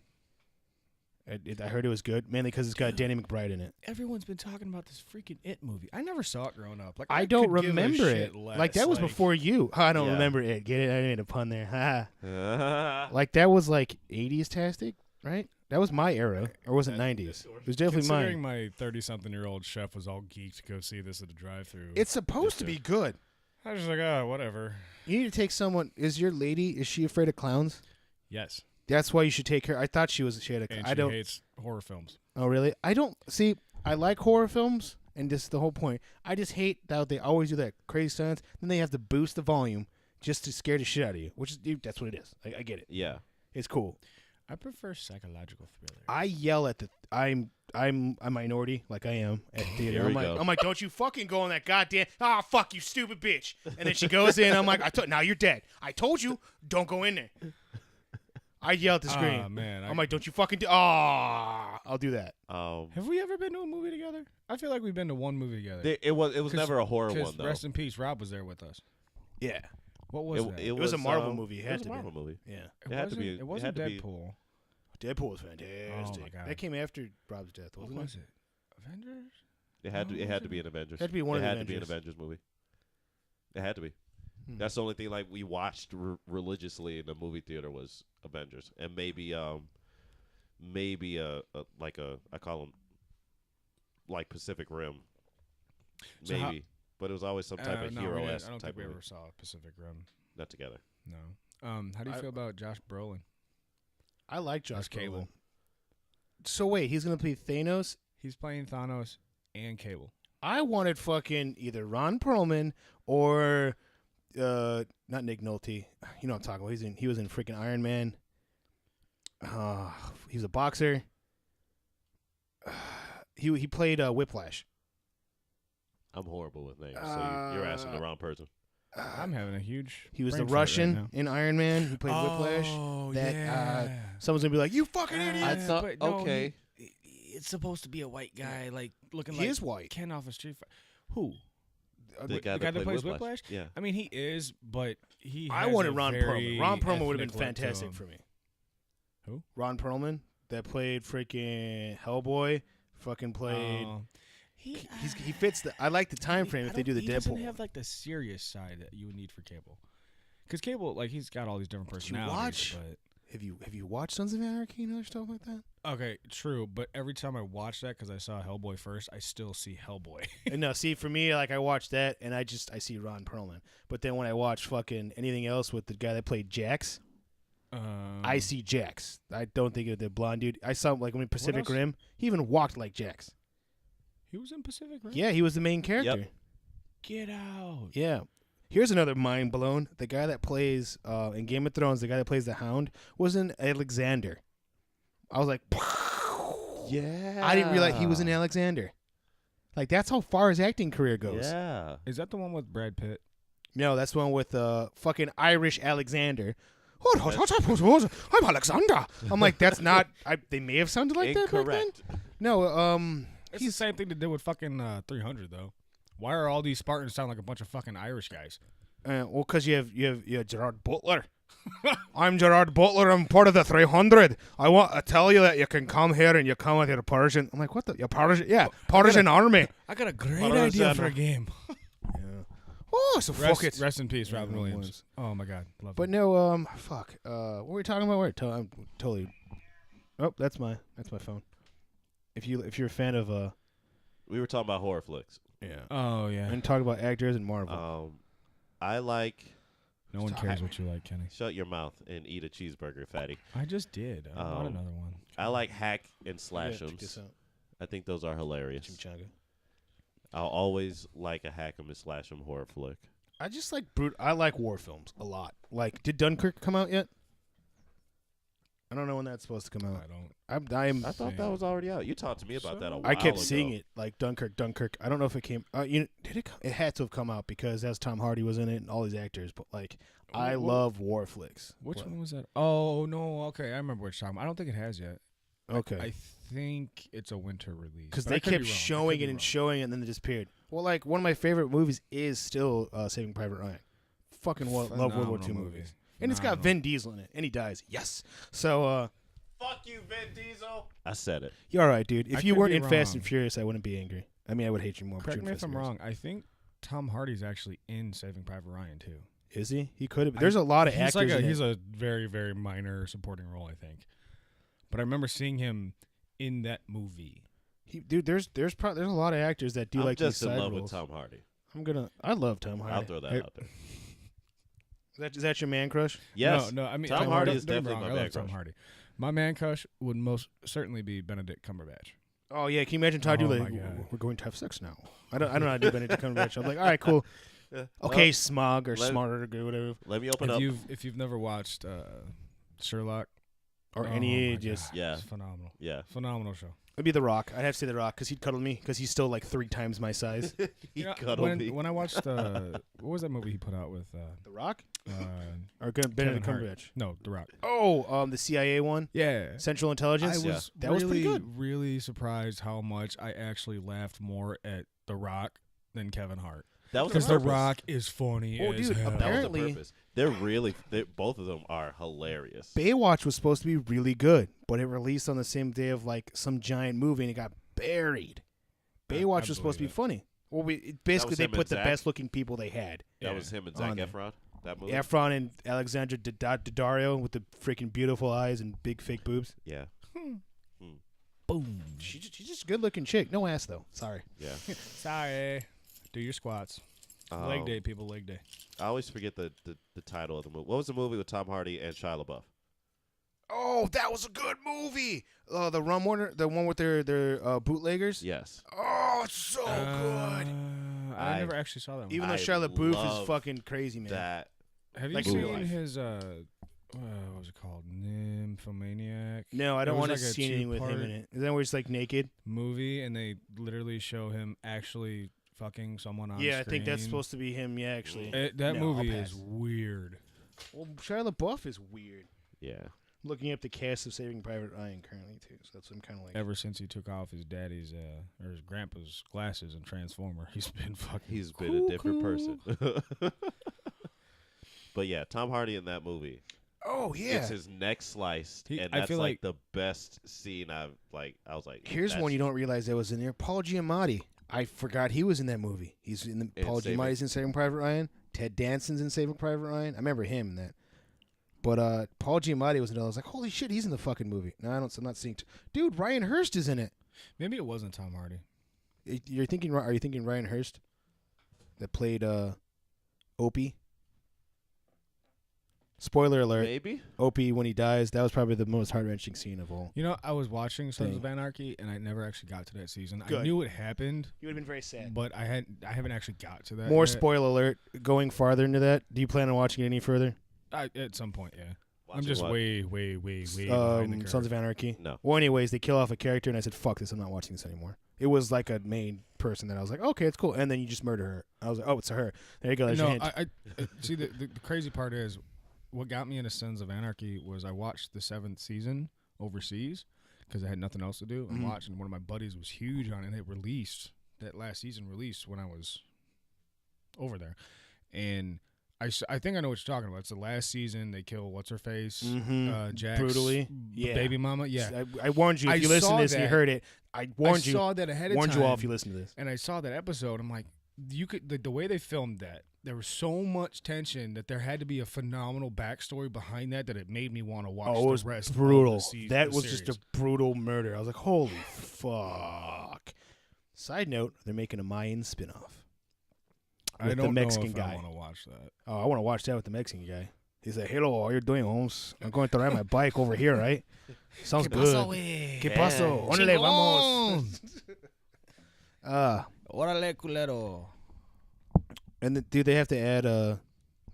A: I heard it was good, mainly because it's got Danny McBride in it.
C: Everyone's been talking about this freaking It movie. I never saw it growing up. Like
A: I don't
C: could give a
A: remember
C: shit
A: it.
C: less.
A: Like that was before you. I don't
B: Yeah.
A: remember it. Get it? I made a pun there. Ha.
B: Uh,
A: Like that was like 80s tastic, right? That was my era, or was it 90s? It was definitely
C: Considering
A: mine.
C: my 30-something-year-old chef was all geeked to go see this at the drive-thru.
A: It's supposed to be good.
C: I was just like, oh, whatever.
A: You need to take someone. Is your lady? Is she afraid of clowns?
C: Yes.
A: That's why you should take her. I thought she was. She had a.
C: And
A: I
C: she
A: don't.
C: hates horror films.
A: Oh really? I don't see. I like horror films, and this is the whole point. I just hate that they always do that crazy stunts. Then they have to boost the volume just to scare the shit out of you. Which is that's what it is. I get it.
B: yeah.
A: It's cool.
C: I prefer psychological thrillers.
A: I yell at the. I'm a minority, like I am at theater.
B: Here we go.
A: I'm like, don't you fucking go on that goddamn. Ah, fuck you, stupid bitch. And then she goes in. I'm like, now you're dead. I told you, don't go in there. I yell at the screen.
C: Ah, man.
A: I'm like, don't you fucking do. I'll do that.
C: Have we ever been to a movie together? I feel like we've been to one movie together.
B: It was
C: 'Cause-
B: never a horror
C: 'cause
B: one though.
C: Rest in peace, Rob was there with us.
A: Yeah.
C: What was that?
B: It
A: was a Marvel movie. It
B: It
A: had
B: was
A: to
B: a
A: be.
B: Marvel movie.
A: Yeah.
B: it had to be-
C: It
B: it
C: wasn't
B: had to be-
C: Deadpool.
A: Deadpool was fantastic.
C: Oh, my God.
A: That came after Rob's death,
C: What
A: wasn't
C: was it? Avengers?
B: It had to.
C: No,
B: It had to
C: wasn't
B: be
C: it?
B: an Avengers.
A: Had to be one
B: it
A: of the
B: had to be an
A: Avengers.
B: Avengers movie. It had to be.
A: Hmm.
B: That's the only thing like we watched religiously in the movie theater was Avengers, and maybe a I call them like Pacific Rim,
C: So
B: maybe,
C: how-
B: but it was always some type of
C: no, we
B: hero
C: didn't.
B: esque
C: I don't
B: type
C: think we
B: movie.
C: ever saw Pacific Rim.
B: Not together.
C: No. How do you feel about Josh Brolin?
A: I like Josh
C: As Cable.
A: Brolin. So wait, he's gonna play Thanos.
C: He's playing Thanos and Cable.
A: I wanted fucking either Ron Perlman or not Nick Nolte. You know what I'm talking about. He was in freaking Iron Man. He was a boxer. He played Whiplash.
B: I'm horrible with names, so you're asking the wrong person.
C: I'm having a huge.
A: He was
C: brain
A: the
C: fart
A: Russian
C: right now.
A: in Iron Man. He played Whiplash.
C: Oh,
A: That,
C: yeah.
A: Someone's gonna be like, "You fucking idiot!"
B: I thought-
C: but no,
B: okay.
C: it's supposed to be a white guy, like looking
A: He
C: like
A: is white.
C: Ken off a Street Fighter. Who?
B: The guy
C: that
B: played
C: plays
B: Whiplash.
C: Whiplash?
B: Yeah.
C: I mean, he is, but he.
A: I
C: has
A: wanted
C: a
A: Ron
C: very
A: Perlman. Ron Perlman would have been
C: ethnic look to
A: fantastic
C: him.
A: for me.
C: Who?
A: Ron Perlman that played freaking Hellboy. Fucking played.
C: He
A: He fits the. I like the time frame if they do the
C: He doesn't
A: Deadpool.
C: have like the serious side that you would need for Cable, because Cable, like, he's got all these different
A: Did you
C: personalities.
A: watch? Have you watched Sons of Anarchy and other stuff like that?
C: But okay, true. But every time I watch that, because I saw Hellboy first, I still see Hellboy.
A: And no, see, for me, like I watched that and I see Ron Perlman. But then when I watch fucking anything else with the guy that played Jax, I see Jax. I don't think of the blonde dude. I saw him like when Pacific
C: else?
A: Rim. He even walked like Jax.
C: He was in Pacific Rim.
A: Yeah, he was the main character.
C: Get out.
A: Yeah. Here's another mind blown. The guy that plays in Game of Thrones, the guy that plays the Hound, was in Alexander. I was like,
B: Yeah.
A: I didn't realize he was in Alexander. Like that's how far his acting career goes.
B: Yeah.
C: Is that the one with Brad Pitt?
A: No, that's the one with fucking Irish Alexander. I'm Alexander. I'm like, that's not. They may have sounded like that back then.
B: Incorrect.
A: No,
C: It's the same thing to do with fucking 300 though. Why are all these Spartans sound like a bunch of fucking Irish guys?
A: well, because you have Gerard Butler. I'm Gerard Butler. I'm part of the 300. I want to tell you that you can come here and you come with your Persian. I'm like, what the? Your Persian? Yeah, Persian army.
C: I got a great
A: What is
C: idea
A: that?
C: for a game.
A: Yeah. Oh, so fuck it.
C: Rest in peace, Robin
A: Yeah,
C: Williams.
A: Williams.
C: Oh my God, love
A: But
C: him.
A: no, fuck. What were we talking about? I'm totally. Oh, that's my phone. If you're a fan of
B: We were talking about horror flicks.
A: yeah,
C: Oh yeah.
A: and talk about actors and Marvel.
B: I like.
C: No one cares what you like, Kenny.
B: Shut your mouth and eat a cheeseburger, fatty.
C: I just did. I bought another one.
B: I like hack and
A: Yeah,
B: slash
A: check this out.
B: I think those are hilarious.
A: Chimichanga.
B: I'll always like a hack 'em and slash 'em horror flick.
A: I just like I like war films a lot. Like, did Dunkirk come out yet? I don't know when that's supposed to come out.
C: I don't.
B: I thought that was already out. You talked to me about that a while
A: I kept
B: ago.
A: seeing it like Dunkirk. I don't know if it came. Did it? It had to have come out because that's Tom Hardy was in it and all these actors. But like, I love war flicks.
C: Which one was that? Oh no, okay, I remember which time. I don't think it has yet.
A: Okay,
C: I think it's a winter release
A: because
C: but
A: they
C: I could be
A: kept
C: wrong.
A: showing it and showing it and then it disappeared. Well, like one of my favorite movies is still Saving Private Ryan. Fucking love World War II movies. And it's got Vin Diesel in it, and he dies. Yes. So,
B: fuck you, Vin Diesel. I said it.
A: You're all right, dude. If
C: I
A: you
C: could
A: weren't
C: be
A: in Fast
C: wrong.
A: and Furious, I wouldn't be angry. I mean, I would hate you more.
C: Correct
A: but
C: me
A: you're in
C: if
A: Fast
C: I'm
A: and Furious.
C: wrong. I think Tom Hardy's actually in Saving Private Ryan too.
A: Is he? He could have. There's a lot of actors.
C: He's a very, very minor supporting role, I think. But I remember seeing him in that movie.
A: Dude, there's a lot of actors that do
B: I'm
A: like
B: just
A: these
B: in
A: side
B: love
A: roles.
B: with Tom Hardy.
A: I love Tom Hardy.
B: I'll throw that out there.
A: Is that your man crush?
B: Yes.
C: No, I mean
B: Tom Hardy is
C: don't get me
B: definitely
C: wrong,
B: my
C: I
B: man
C: love Tom
B: crush.
C: Hardy. My man crush would most certainly be Benedict Cumberbatch.
A: Oh yeah, can you imagine Todd?
C: Oh,
A: like,
C: my God.
A: we're going to have sex now. I don't know how to do Benedict Cumberbatch. I'm like, all right, cool. Okay, smog or smart or whatever,
B: Let me open up.
C: If you've never watched Sherlock
A: or
C: oh
A: any
C: my
A: just
C: God,
B: Yeah.
C: it's phenomenal.
B: Yeah.
C: Phenomenal show.
A: it'd be The Rock. I'd have to say The Rock because he'd cuddle me because he's still like 3 times my size.
B: He
C: You know,
B: cuddled me.
C: when I watched what was that movie he put out with
A: The Rock
C: uh,
A: or Benedict
C: Hart.
A: Cumberbatch?
C: no, The Rock.
A: Oh, the CIA one,
C: Yeah.
A: Central Intelligence.
C: I was
A: That was pretty
C: really,
A: good.
C: really surprised how much I actually laughed more at The Rock than Kevin Hart.
B: That was
C: Because
B: the
C: The
B: purpose.
C: Rock is funny
A: Oh,
C: as
A: dude,
C: hell.
B: That was the
A: apparently-
B: purpose. Both of them are hilarious.
A: Baywatch was supposed to be really good, but it released on the same day of like some giant movie and it got buried. Baywatch was supposed to be
C: believe it.
A: funny. Well, basically
B: was
A: they
B: him and
A: put the
B: Zach?
A: best looking people they had.
B: That was him and Zac
A: on there.
B: Efron. That movie.
A: Efron and Alexandra Daddario with the freaking beautiful eyes and big fake boobs.
B: Yeah.
C: Boom.
A: She's just a good looking chick. No ass though. Sorry.
B: Yeah.
C: Sorry. Do your squats. Leg day, people. Leg day.
B: I always forget the title of the movie. What was the movie with Tom Hardy and Shia LaBeouf?
A: Oh, that was a good movie. The Rum Warner, the one with their bootleggers.
B: Yes.
A: Oh, it's so good.
C: I
B: I-
C: never actually saw that one.
A: Even though
B: I
A: Shia LaBeouf
B: love
A: is fucking crazy, man.
B: That
C: Have you
A: like
C: seen
B: movie.
C: his what was it called? Nymphomaniac
A: No, I
C: It
A: don't
C: was
A: want to
C: like a
A: see anything with him
C: two-part
A: in it. Is that where he's like naked?
C: movie, and they literally show him actually fucking someone on
A: Yeah, I think that's
C: screen.
A: supposed to be him. Yeah, actually.
C: That
A: No,
C: movie
A: I'll
C: is
A: pass.
C: weird.
A: Well, Shia LaBeouf is weird.
B: yeah.
A: Looking up the cast of Saving Private Ryan currently too, so that's what I'm kind of like.
C: Ever since he took off his daddy's or his grandpa's glasses in Transformer, he's been fucking.
B: He's been a different person. But yeah, Tom Hardy in that movie.
A: Oh yeah.
B: It's his neck sliced,
C: He-
B: and
C: I
B: that's
C: feel
B: like
C: like-
B: the best scene I was like.
A: Here's
B: that's-
A: one you don't realize that was in there. Paul Giamatti. I forgot he was in that movie. He's in the
B: In
A: Paul
B: Saving-
A: Giamatti's in Saving Private Ryan. Ted Danson's in Saving Private Ryan. I remember him in that. But Paul Giamatti was in it. I was like, holy shit, he's in the fucking movie. No, I'm not seeing. Dude, Ryan Hurst is in it.
C: Maybe it wasn't Tom Hardy.
A: Are you thinking Ryan Hurst that played Opie? Spoiler alert.
B: Maybe.
A: Opie, when he dies, that was probably the most heart-wrenching scene of all.
C: You know, I was watching Sons
A: Thing.
C: of Anarchy, and I never actually got to that season. I
A: Good.
C: knew it happened,
A: You would have been very sad.
C: but I haven't actually got to that.
A: More
C: yet.
A: spoiler alert. Going farther into that, do you plan on watching it any further?
C: At some point, yeah. I'm
B: Watching
C: just
B: what?
C: way behind the curve.
A: Sons of Anarchy.
B: No.
A: Well, anyways, they kill off a character, and I said, "Fuck this! I'm not watching this anymore." It was like a main person that I was like, "Okay, it's cool," and then you just murder her. I was like, "Oh, it's her." There you go. There's your
C: No,
A: hint.
C: I see. The crazy part is, what got me into Sons of Anarchy was I watched the 7th season overseas because I had nothing else to do and
A: Mhm.
C: watch. And one of my buddies was huge on it. And it released that last season released when I was over there, and I think I know what you're talking about. It's the last season. They kill what's her face,
A: Mhm.
C: Jack's
A: Brutally. Yeah.
C: baby mama. Yeah,
A: I warned you if
C: I
A: you listen
C: saw
A: to this and you
C: that.
A: heard it. I warned
C: I
A: you.
C: saw that ahead of
A: Warned
C: time.
A: you all if you listen to this.
C: And I saw that episode. I'm like, you could the way they filmed that. There was so much tension that there had to be a phenomenal backstory behind that it made me want to watch
A: Oh, it was
C: the rest.
A: brutal.
C: Of the season,
A: That
C: the
A: was just
C: series.
A: a brutal murder. I was like, "Holy fuck!" Side note: they're making a Mayan spinoff.
C: I
A: with
C: don't
A: the Mexican
C: know if
A: guy.
C: I want to watch that.
A: Oh, I want to watch that with the Mexican guy. He's like, "Hello, how you doing, Holmes? I'm going to ride my bike over here, right? Sounds good. ¿Qué pasó? Órale, vamos."
C: Órale, culero.
A: And dude, they have to add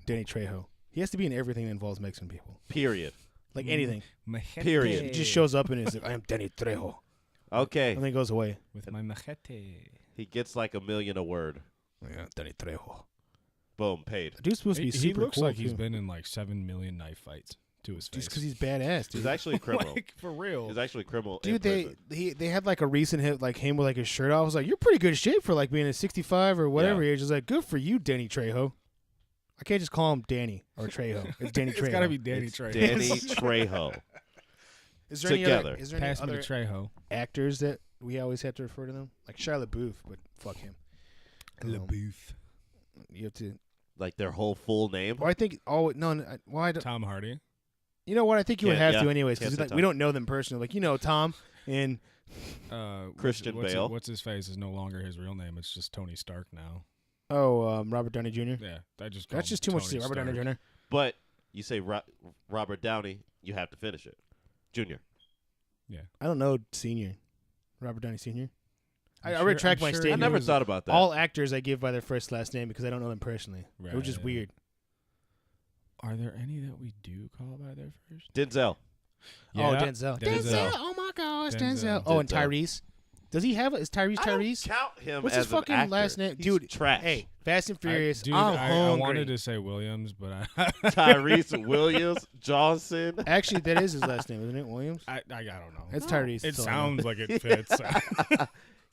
A: Danny Trejo. He has to be in everything that involves Mexican people.
B: Period.
A: like anything.
C: Machete.
B: Period.
A: He just shows up and is like, I am Danny Trejo.
B: Okay.
A: And then goes away.
C: With my machete.
B: He gets like $1 million a word.
A: Yeah, Danny Trejo.
B: Boom, paid.
A: Dude's supposed to be
C: He
A: super
C: looks
A: cool,
C: like he's
A: too.
C: been in like 7 million knife fights to his face.
A: Just because he's badass, dude.
B: He's actually a criminal.
C: Like, for real.
B: He's actually a criminal.
A: Dude,
B: in
A: they had like a recent hit, like him with like his shirt off. I was like, you're pretty good shape for like being a 65 or whatever age. It's like, good for you, Danny Trejo. I can't just call him Danny or Trejo. It's Danny Trejo.
C: It's got to be Danny
B: It's
C: Trejo.
B: Danny Trejo.
A: Is there
B: Together.
A: Any
C: Pass me
A: other
C: the Trejo.
A: actors that we always have to refer to them? Like Shia LaBeouf, but fuck him. You have to.
B: Like their whole full name.
A: Well, I think. Oh no! Why?
C: Tom Hardy.
A: You know what? I think you would
B: Can't-
A: have to
B: yeah,
A: anyways
B: can't
A: because
B: say
A: like,
B: Tom.
A: we don't know them personally. Like Tom and
B: Christian Bale.
C: What's his face is no longer his real name. It's just Tony Stark now.
A: Robert Downey Jr.
C: Yeah,
A: That's just too much to say. Robert Downey Jr.
B: But you say Robert Downey, you have to finish it. Junior.
A: I don't know Senior. Robert Downey Senior. I
C: I'm
A: retract
C: sure-
A: my
C: I'm sure
A: statement.
B: I
C: he
B: never
C: was-
B: thought about that.
A: All actors I give by their first last name because I don't know them personally.
C: Right,
A: Which is
C: yeah.
A: weird.
C: Are there any that we do call by their first?
B: Denzel.
A: Oh, Denzel.
C: Denzel.
A: Oh my gosh,
C: Denzel.
A: Denzel. Oh, and
B: Denzel.
A: Tyrese. Does he have? Is Tyrese
B: I don't
A: Tyrese?
B: count him
A: What's
B: as
A: his fucking
B: an actor.
A: last name,
B: He's
A: dude?
B: Trash.
A: Hey, Fast and Furious.
C: Dude,
A: I'm
C: I
A: hungry.
C: wanted to say Williams, but
B: Tyrese Williams Johnson.
A: Actually, that is his last name, isn't it? Williams.
C: I don't know.
A: It's Tyrese.
C: It
A: that's all I know.
C: sounds like it fits.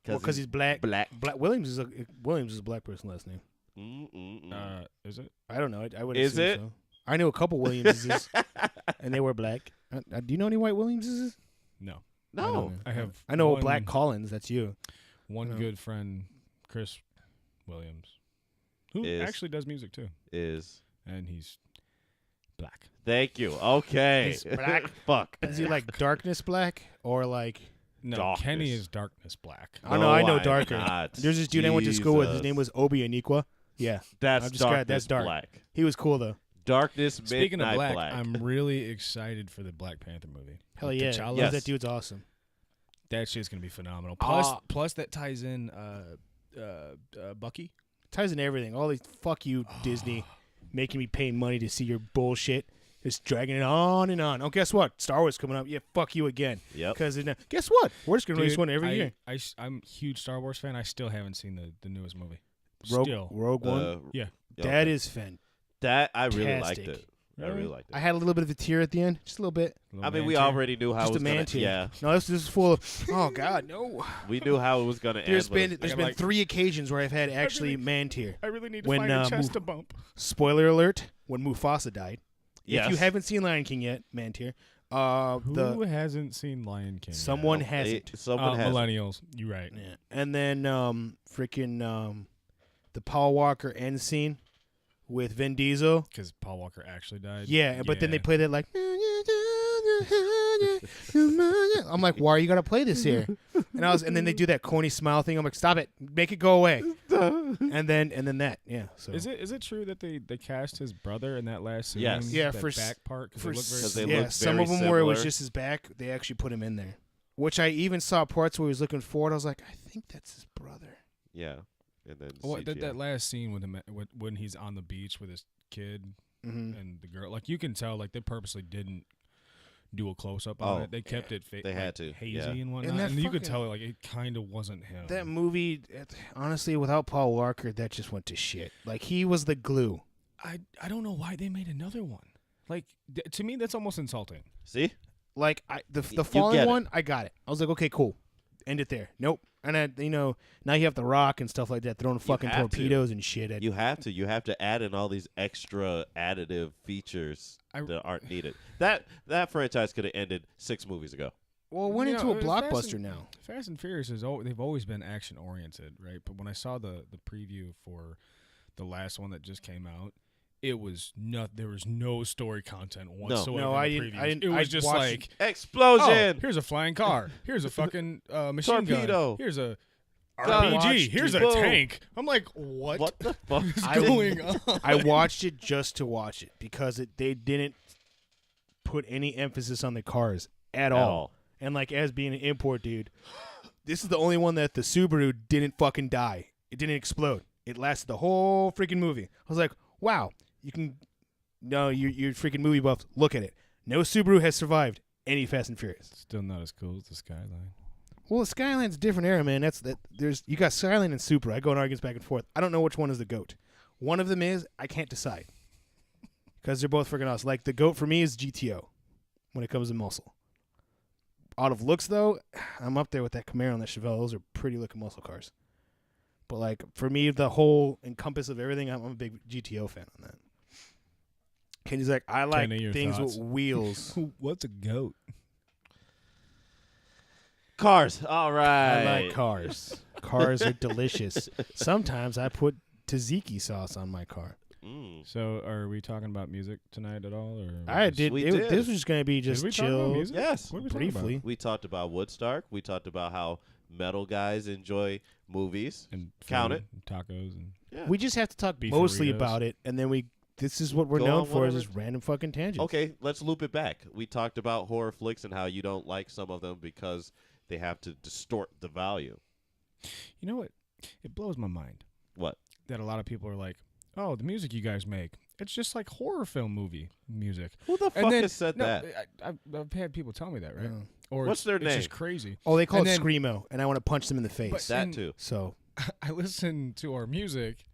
A: Because he's black.
B: black.
A: Williams is a black person last name.
C: Is it?
A: I don't know. I would
B: Is
A: assume
B: it?
A: so. I knew a couple Williamses, and they were black. Do you know any white Williamses?
C: No.
B: No.
A: I know
C: one,
A: Black Collins. That's you.
C: One
A: No.
C: good friend, Chris Williams, who
B: Is-
C: actually does music too,
B: Is.
C: and he's black.
B: Thank you. Okay.
A: He's black.
B: Fuck.
A: Is he like darkness black or like?
C: No,
B: Darkness.
C: Kenny is darkness black.
A: I know. I know
B: I'm
A: darker.
B: not.
A: There's this dude I went to school with. His
B: Jesus.
A: name was Obi Aniqua. Yeah,
B: That's
A: I'm just gonna-
B: darkness
A: that's dark.
B: black.
A: he was cool though.
B: Darkness
C: Speaking of
B: midnight
C: black, I'm really excited for the Black Panther movie.
A: Hell
C: With
A: yeah,
C: T'Challa.
B: Yes.
A: that dude's awesome.
C: That shit's gonna be phenomenal.
A: Ah.
C: Plus that ties in Bucky.
A: Ties in everything. All these fuck you Disney, making me pay money to see your bullshit. Just dragging it on and on. Oh, guess what? Star Wars coming up. Yeah, fuck you again.
B: Yep.
A: Because guess what? We're just gonna release
C: Dude,
A: one every year.
C: I'm a huge Star Wars fan. I still haven't seen the newest movie.
A: Rogue One.
C: Yeah.
A: That is fantastic.
B: That I really liked it. I
C: Really?
B: really liked it.
A: I had a little bit of a tear at the end, just a little bit.
B: I mean, we already knew how
A: Just
B: it
A: a
B: was
A: man
B: gonna.
A: tear.
B: Yeah,
A: No, this is full of. Oh God, no.
B: we knew how it was gonna
A: There's
B: end.
A: been
B: but
A: there's
C: got,
A: been
C: like-
A: 3 occasions where I've had actually man tear.
C: I really need to
A: When,
C: find a chest
A: Muf-
C: to bump.
A: Spoiler alert: when Mufasa died.
B: Yes.
A: If you haven't seen Lion King yet, man tear.
C: Who hasn't seen Lion King?
A: Someone
C: yet?
A: hasn't.
B: Someone has.
C: Millennials. You're right.
A: Yeah. And then freaking the Paul Walker end scene with Vin Diesel.
C: Because Paul Walker actually died.
A: Yeah, but then they played it like. I'm like, why you gotta play this here? And then they do that corny smile thing. I'm like, stop it, make it go away. and then that, yeah. So
C: Is it true that they cast his brother in that last scene?
B: Yes.
A: Yeah,
C: that
A: for
C: back part because
A: for
C: they look very
B: 'Cause they
C: similar?
B: look
A: some
B: very
A: of them where it was
B: similar.
A: just his back, they actually put him in there. Which I even saw parts where he was looking forward. I was like, I think that's his brother.
B: Yeah, and then
C: Well, that
B: CGI.
C: last scene with him when he's on the beach with his kid
A: Mm-hmm.
C: and the girl, like you can tell, like they purposely didn't do a close up on
B: Oh,
C: it. They kept it
B: they had to,
C: hazy
B: yeah.
C: and whatnot,
A: that
C: and you could
A: fucking-
C: tell like it kind of wasn't him.
A: That movie, honestly, without Paul Walker, that just went to shit. Like he was the glue.
C: I don't know why they made another one. Like to me, that's almost insulting.
B: See,
A: Like the
B: you
A: fallen
B: get it.
A: one, I got it. I was like, okay, cool, end it there. Nope. And now you have the Rock and stuff like that throwing fucking
B: have to.
A: torpedoes and shit at
B: you have to add in all these extra additive features that aren't needed. That franchise could have ended 6 movies ago.
A: Well, it went
C: You
A: into
C: know,
A: a blockbuster now.
C: Fast and Furious they've always been action oriented, right? But when I saw the preview for the last one that just came out, it was there was no story content whatsoever.
A: No,
C: in
A: I
C: the
A: didn't-
C: previews.
A: I didn't-
C: It
A: I
C: was just
A: watched
C: like,
B: Explosion!
C: oh, here's a flying car. Here's a fucking machine
B: Torpedo.
C: gun. Here's a
B: Gun.
C: RPG. Here's a
B: Boom.
C: tank. I'm like,
B: What the fuck?
C: is
A: I didn't-
C: going on?
A: I watched it just to watch it because they didn't put any emphasis on the cars at all. And like as being an import dude, this is the only one that the Subaru didn't fucking die. It didn't explode. It lasted the whole freaking movie. I was like, wow, you can. No, you're freaking movie buffs. Look at it. No Subaru has survived any Fast and Furious.
C: Still not as cool as the Skyline.
A: Well, the Skyline's a different era, man. You got Skyline and Supra. I go in arguments back and forth. I don't know which one is the GOAT. One of them is, I can't decide. Because they're both freaking awesome. Like, the GOAT for me is GTO when it comes to muscle. Out of looks, though, I'm up there with that Camaro and that Chevelle. Those are pretty looking muscle cars. But, like, for me, the whole encompass of everything, I'm a big GTO fan on that. Kenny's like, I like
C: Kenny, your
A: things
C: thoughts?
A: with wheels.
C: What's a goat?
B: Cars. All right.
A: I like cars. Cars are delicious. Sometimes I put tzatziki sauce on my car.
C: So, are we talking about music tonight at all? Or
A: I did.
B: We
A: This
B: did.
A: was just going to be just
C: we talk about
A: chill.
C: music?
B: Yes.
C: What are we talking about?
A: Briefly.
B: We talked about Woodstock. We talked about how metal guys enjoy movies.
C: And
B: Count
C: food
B: it.
C: and tacos and
B: Yeah.
A: We just have to talk
C: Beef
A: mostly
C: burritos.
A: about it, and then this is what we're
B: Go
A: known
B: on
A: for, is
B: whatever.
A: just random fucking tangents.
B: Okay, let's loop it back. We talked about horror flicks and how you don't like some of them because they have to distort the value.
C: You know what? It blows my mind
B: What?
C: that a lot of people are like, "Oh, the music you guys make, it's just like horror film movie music."
B: Who the
C: And
B: fuck
C: then-
B: has said
C: no,
B: that?
C: I've had people tell me that, right?
A: Yeah.
C: Or
B: What's their
C: it's just
B: name?
C: crazy.
A: Oh, they call
C: And
A: it
C: then-
A: screamo, and I want to punch them in the face.
C: But-
B: That
C: and-
B: too.
A: So
C: I listen to our music.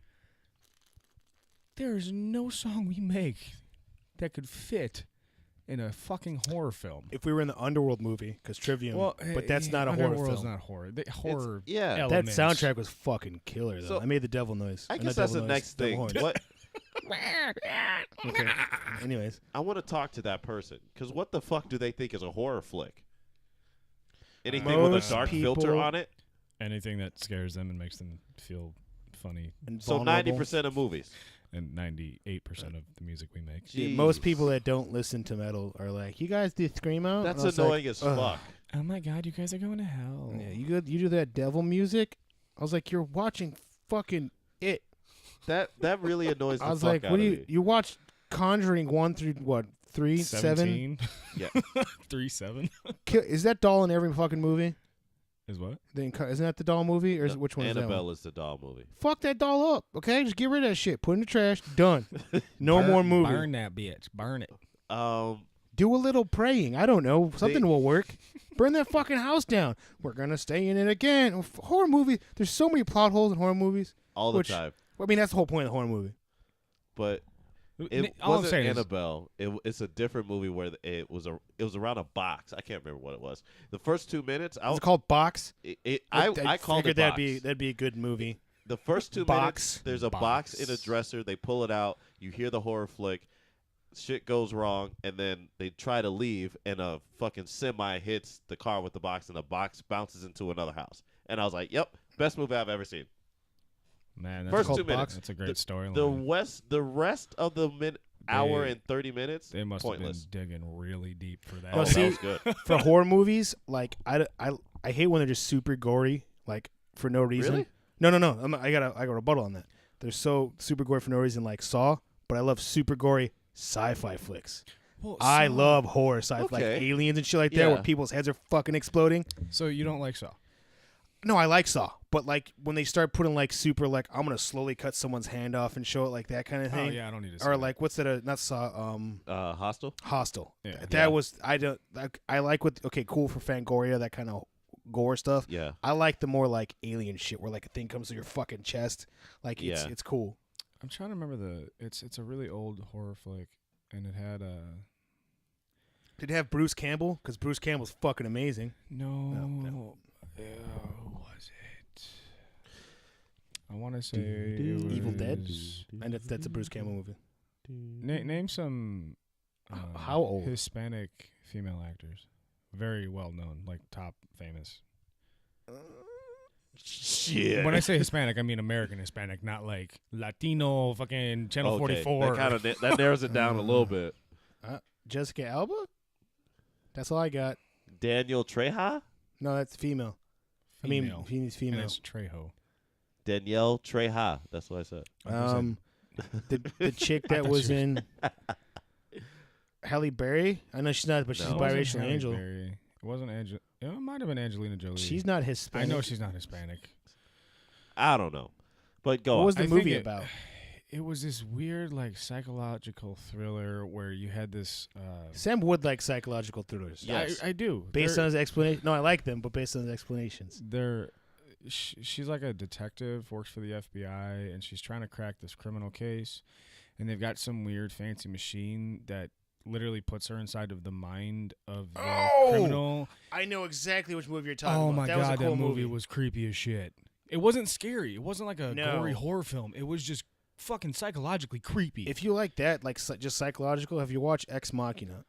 C: There is no song we make that could fit in a fucking horror film.
A: if we were in the Underworld movie, because Trivium, but that's not a horror
C: Underworld's
A: film.
C: not horror. Horror.
B: Yeah.
C: ele-
A: That
C: elements.
A: soundtrack was fucking killer, though.
B: So-
A: I made the devil noise.
B: I
A: Not
B: guess that's the
A: devil noise,
B: next
A: devil
B: thing.
A: horns.
B: What?
A: Okay. Anyways,
B: I want to talk to that person because what the fuck do they think is a horror flick? Anything with
A: Most
B: a dark filter
A: people-
B: on it?
C: Anything that scares them and makes them feel funny.
A: and
B: So
A: vulnerable.
B: 90% of movies.
C: And 98% of the music we make.
A: Yeah, most
B: Jeez.
A: people that don't listen to metal are like, "You guys do screamo?" And
B: That's
A: I was
B: annoying
A: like,
B: as
A: "Ugh."
B: fuck.
C: Oh my God, you guys are going to hell.
A: Yeah, you do that devil music. I was like, "You're watching fucking it."
B: That really annoys the
A: I was
B: fuck
A: like,
B: out
A: "What do
B: of
A: you
B: me.
A: you watch Conjuring 1 through what 3, 7?
C: 17?
B: Yeah.
C: 3-7
A: Is that doll in every fucking movie?
C: is what?
A: Isn't that the doll movie, or is
B: No,
A: which one is that?
B: Annabelle
A: One?
B: is the doll movie.
A: Fuck that doll up, okay? Just get rid of that shit. Put it in the trash. Done. No more movie.
C: Burn that bitch. Burn it.
A: Do a little praying. I don't know. Something will work. Burn that fucking house down. We're gonna stay in it again. Horror movie. There's so many plot holes in horror movies.
B: all the
A: Which-
B: time.
A: I mean, that's the whole point of the horror movie.
B: But it
C: All I'm
B: wasn't
C: saying is,
B: Annabelle. It's a different movie where it was around a box. I can't remember what it was. The first 2 minutes,
A: It's called Box.
B: I called
A: figured
B: it box.
A: that'd be a good movie.
B: The first 2
A: Box.
B: minutes, there's a box in a dresser. They pull it out. You hear the horror flick. Shit goes wrong, and then they try to leave, and a fucking semi hits the car with the box, and the box bounces into another house. And I was like, "Yep, best movie I've ever seen."
C: man,
B: First
A: called
B: 2 minutes.
C: That's a great storyline.
B: The rest of the hour and 30 minutes,
C: They must
B: pointless.
C: have been digging really deep for that.
A: No,
B: Oh,
A: see-
B: that was good.
A: For horror movies, like I hate when they're just super gory, like for no reason.
B: Really?
A: No. I got a rebuttal on that. They're so super gory for no reason, like Saw. But I love super gory sci-fi flicks.
C: Well,
A: I
C: Saw-
A: love horror sci-fi, like
B: Okay.
A: aliens and shit like that,
B: Yeah.
A: where people's heads are fucking exploding.
C: So you don't like Saw?
A: No, I like Saw, but like when they start putting like super, like I'm gonna slowly cut someone's hand off and show it, like that kind of
C: Oh
A: thing.
C: yeah, I don't need to. See
A: Or
C: that.
A: like what's that? Not Saw.
B: Hostile.
A: Hostel.
C: Yeah.
A: That
B: Yeah.
A: was I like what cool for Fangoria, that kind of gore stuff.
B: Yeah.
A: I like the more like alien shit where like a thing comes to your fucking chest. Like
B: Yeah.
A: it's cool.
C: I'm trying to remember it's a really old horror flick, and it had
A: Did it have Bruce Campbell? Because Bruce Campbell's fucking amazing.
C: no.
A: No.
C: Who was it? I want to say it
A: Evil Dead?
C: was-
A: And that's a Bruce Campbell movie.
C: Name some
A: How old?
C: Hispanic female actors, very well known, like top famous.
B: Shit.
C: When I say Hispanic, I mean American Hispanic, not like Latino. Fucking Channel 44.
B: That narrows it down a little bit.
A: Jessica Alba? That's all I got.
B: Daniel Trejo?
A: No, that's female.
C: Female.
A: I mean, he's
C: And
A: female.
C: it's Trejo.
B: Danielle Trejo. That's what I said.
A: The chick that
C: thought
A: was
C: you were-
A: in Halle Berry. I know she's not, but she's
B: No.
A: a
C: It wasn't
A: biracial
C: Halle
A: angel.
C: Berry. It wasn't Angel. It might have been Angelina Jolie.
A: She's not
C: I
A: Hispanic.
C: know she's not Hispanic.
B: I don't know. But go
A: What
B: on.
A: was the
C: I think
A: movie
C: it-
A: about?
C: It was this weird, like, psychological thriller where you had this.
A: Sam would like psychological thrillers.
B: Yes.
C: I do.
A: Based on his explanation. No, I like them, but based on his explanations.
C: She's like a detective, works for the FBI, and she's trying to crack this criminal case. And they've got some weird, fancy machine that literally puts her inside of the mind of the criminal.
A: I know exactly which movie you're talking about.
C: Oh my
A: that was a
C: god,
A: cool
C: that movie was creepy as shit. It wasn't scary. It wasn't like a gory horror film. It was just fucking psychologically creepy.
A: If you like that, like just psychological, have you watched Ex Machina?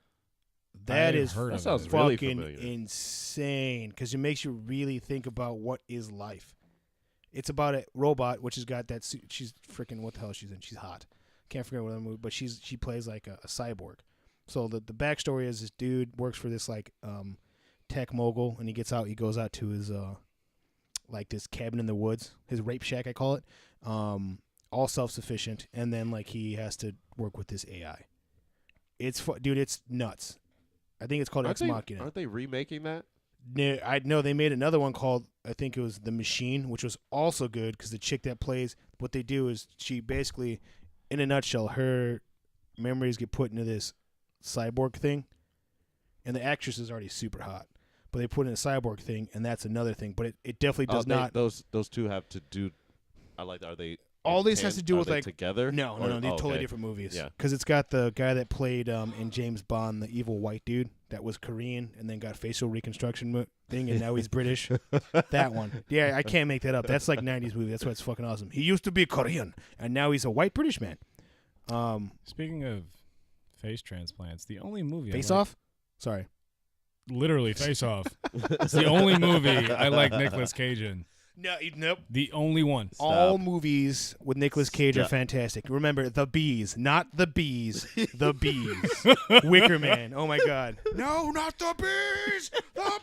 A: That
B: sounds really
A: fucking
B: familiar.
A: insane because it makes you really think about what is life. It's about a robot which has got that suit. She's freaking what the hell she's in. She's hot. Can't forget what other movie, but she plays like a cyborg. So the backstory is this dude works for this like tech mogul, and he goes out to his like this cabin in the woods, his rape shack I call it, all self-sufficient, and then like he has to work with this AI. Dude, it's nuts. I think it's called Ex Machina.
B: Aren't they remaking that?
A: I know they made another one called, I think it was The Machine, which was also good because the chick that plays, what they do is she basically, in a nutshell, her memories get put into this cyborg thing, and the actress is already super hot, but they put in a cyborg thing, and that's another thing. But it definitely does not.
B: Those two have to do. I like. Are they?
A: All this has to do with like
B: together.
A: No, they're totally different movies.
B: Yeah,
A: because it's got the guy that played in James Bond, the evil white dude that was Korean and then got facial reconstruction thing, and now he's British. That one, yeah, I can't make that up. That's like '90s movie. That's why it's fucking awesome. He used to be Korean, and now he's a white British man.
C: Speaking of face transplants, the only movie
A: Face Off. Sorry,
C: literally Face Off. It's the only movie I like Nicolas Cage in.
A: No, nope.
C: The only one.
B: Stop.
A: All movies with Nicolas Cage are fantastic. Remember, the bees, not the bees, the bees. Wicker Man. Oh my God. No, not the bees. The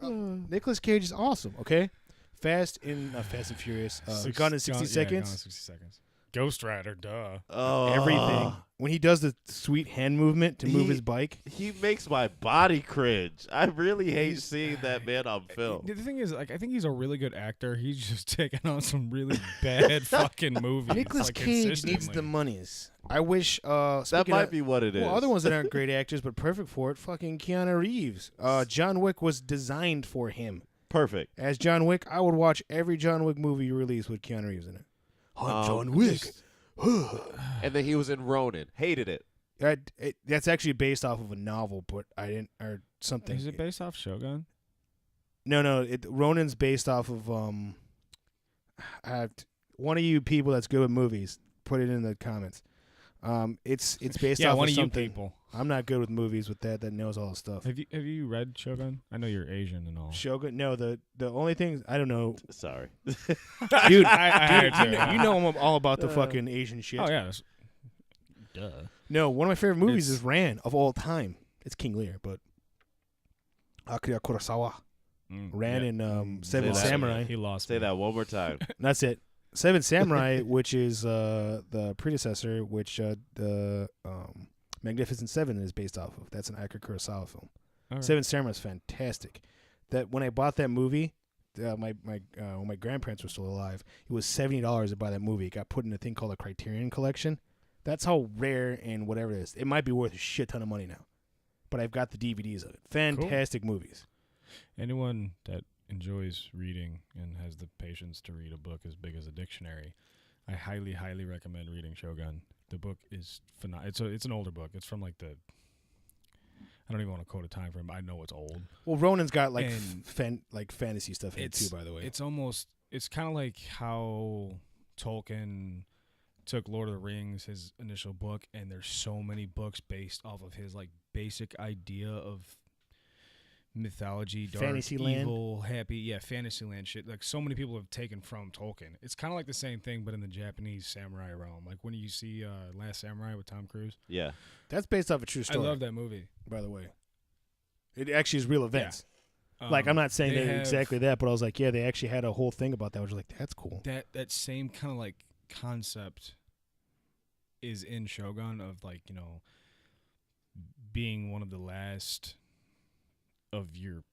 A: bees. Nicolas Cage is awesome. Okay, Fast and Furious. Gone in 60 Seconds.
C: Yeah, Gone in 60 Seconds. Ghost Rider, duh.
B: Oh,
A: Everything. When he does the sweet hand movement to move his bike.
B: He makes my body cringe. I really hate seeing that man on film.
C: The thing is, like, I think he's a really good actor. He's just taking on some really bad fucking movies.
A: Nicolas
C: like,
A: Cage needs the monies. I wish.
B: That might be what it is.
A: Well, other ones that aren't great actors but perfect for it. Fucking Keanu Reeves. John Wick was designed for him.
B: Perfect.
A: As John Wick, I would watch every John Wick movie you release with Keanu Reeves in it. John Wick.
B: And then he was in Ronin. Hated it.
A: That's actually based off of a novel, but I didn't, or something.
C: Is it based off Shogun?
A: No. Ronin's based off of one of you people that's good with movies. Put it in the comments. It's based off
C: one
A: of
C: of
A: something.
C: you people.
A: I'm not good with movies with that knows all the stuff.
C: Have you read Shogun? I know you're Asian and all.
A: Shogun? No, the only thing I don't know,
B: Sorry.
A: dude.
C: I
A: you know I'm all about the fucking Asian shit.
C: Oh yeah. Duh.
A: No, one of my favorite movies is Ran of all time. It's King Lear, but Akira Kurosawa. Ran in Seven Samurai.
C: He lost.
B: Say that one more time.
A: That's it. Seven Samurai, which is the predecessor, which the Magnificent Seven is based off of. That's an Akira Kurosawa film. Right. Seven Samurai is fantastic. That when I bought that movie, when my grandparents were still alive, it was $70 to buy that movie. It got put in a thing called a Criterion Collection. That's how rare and whatever it is. It might be worth a shit ton of money now, but I've got the DVDs of it. Fantastic movies. Anyone
C: that enjoys reading and has the patience to read a book as big as a dictionary, I highly, highly recommend reading Shogun. The book is phenomenal. It's an older book. It's from like I don't even want to quote a time frame. I know it's old.
A: Well, Ronan's got like fantasy stuff in it too, by the way.
C: It's kind of like how Tolkien took Lord of the Rings, his initial book, and there's so many books based off of his like basic idea of mythology, dark,
A: Fantasyland.
C: evil, happy, Fantasyland shit. Like so many people have taken from Tolkien. It's kind of like the same thing, but in the Japanese samurai realm. Like when you see Last Samurai with Tom Cruise.
B: Yeah,
A: that's based off a true story.
C: I love that movie,
A: by the way. It actually is real events. Yeah. Like I'm not saying that exactly that, but I was like, yeah, they actually had a whole thing about that. I was like, that's cool.
C: That same kind of like concept is in Shogun of like, you know, being one of the last of your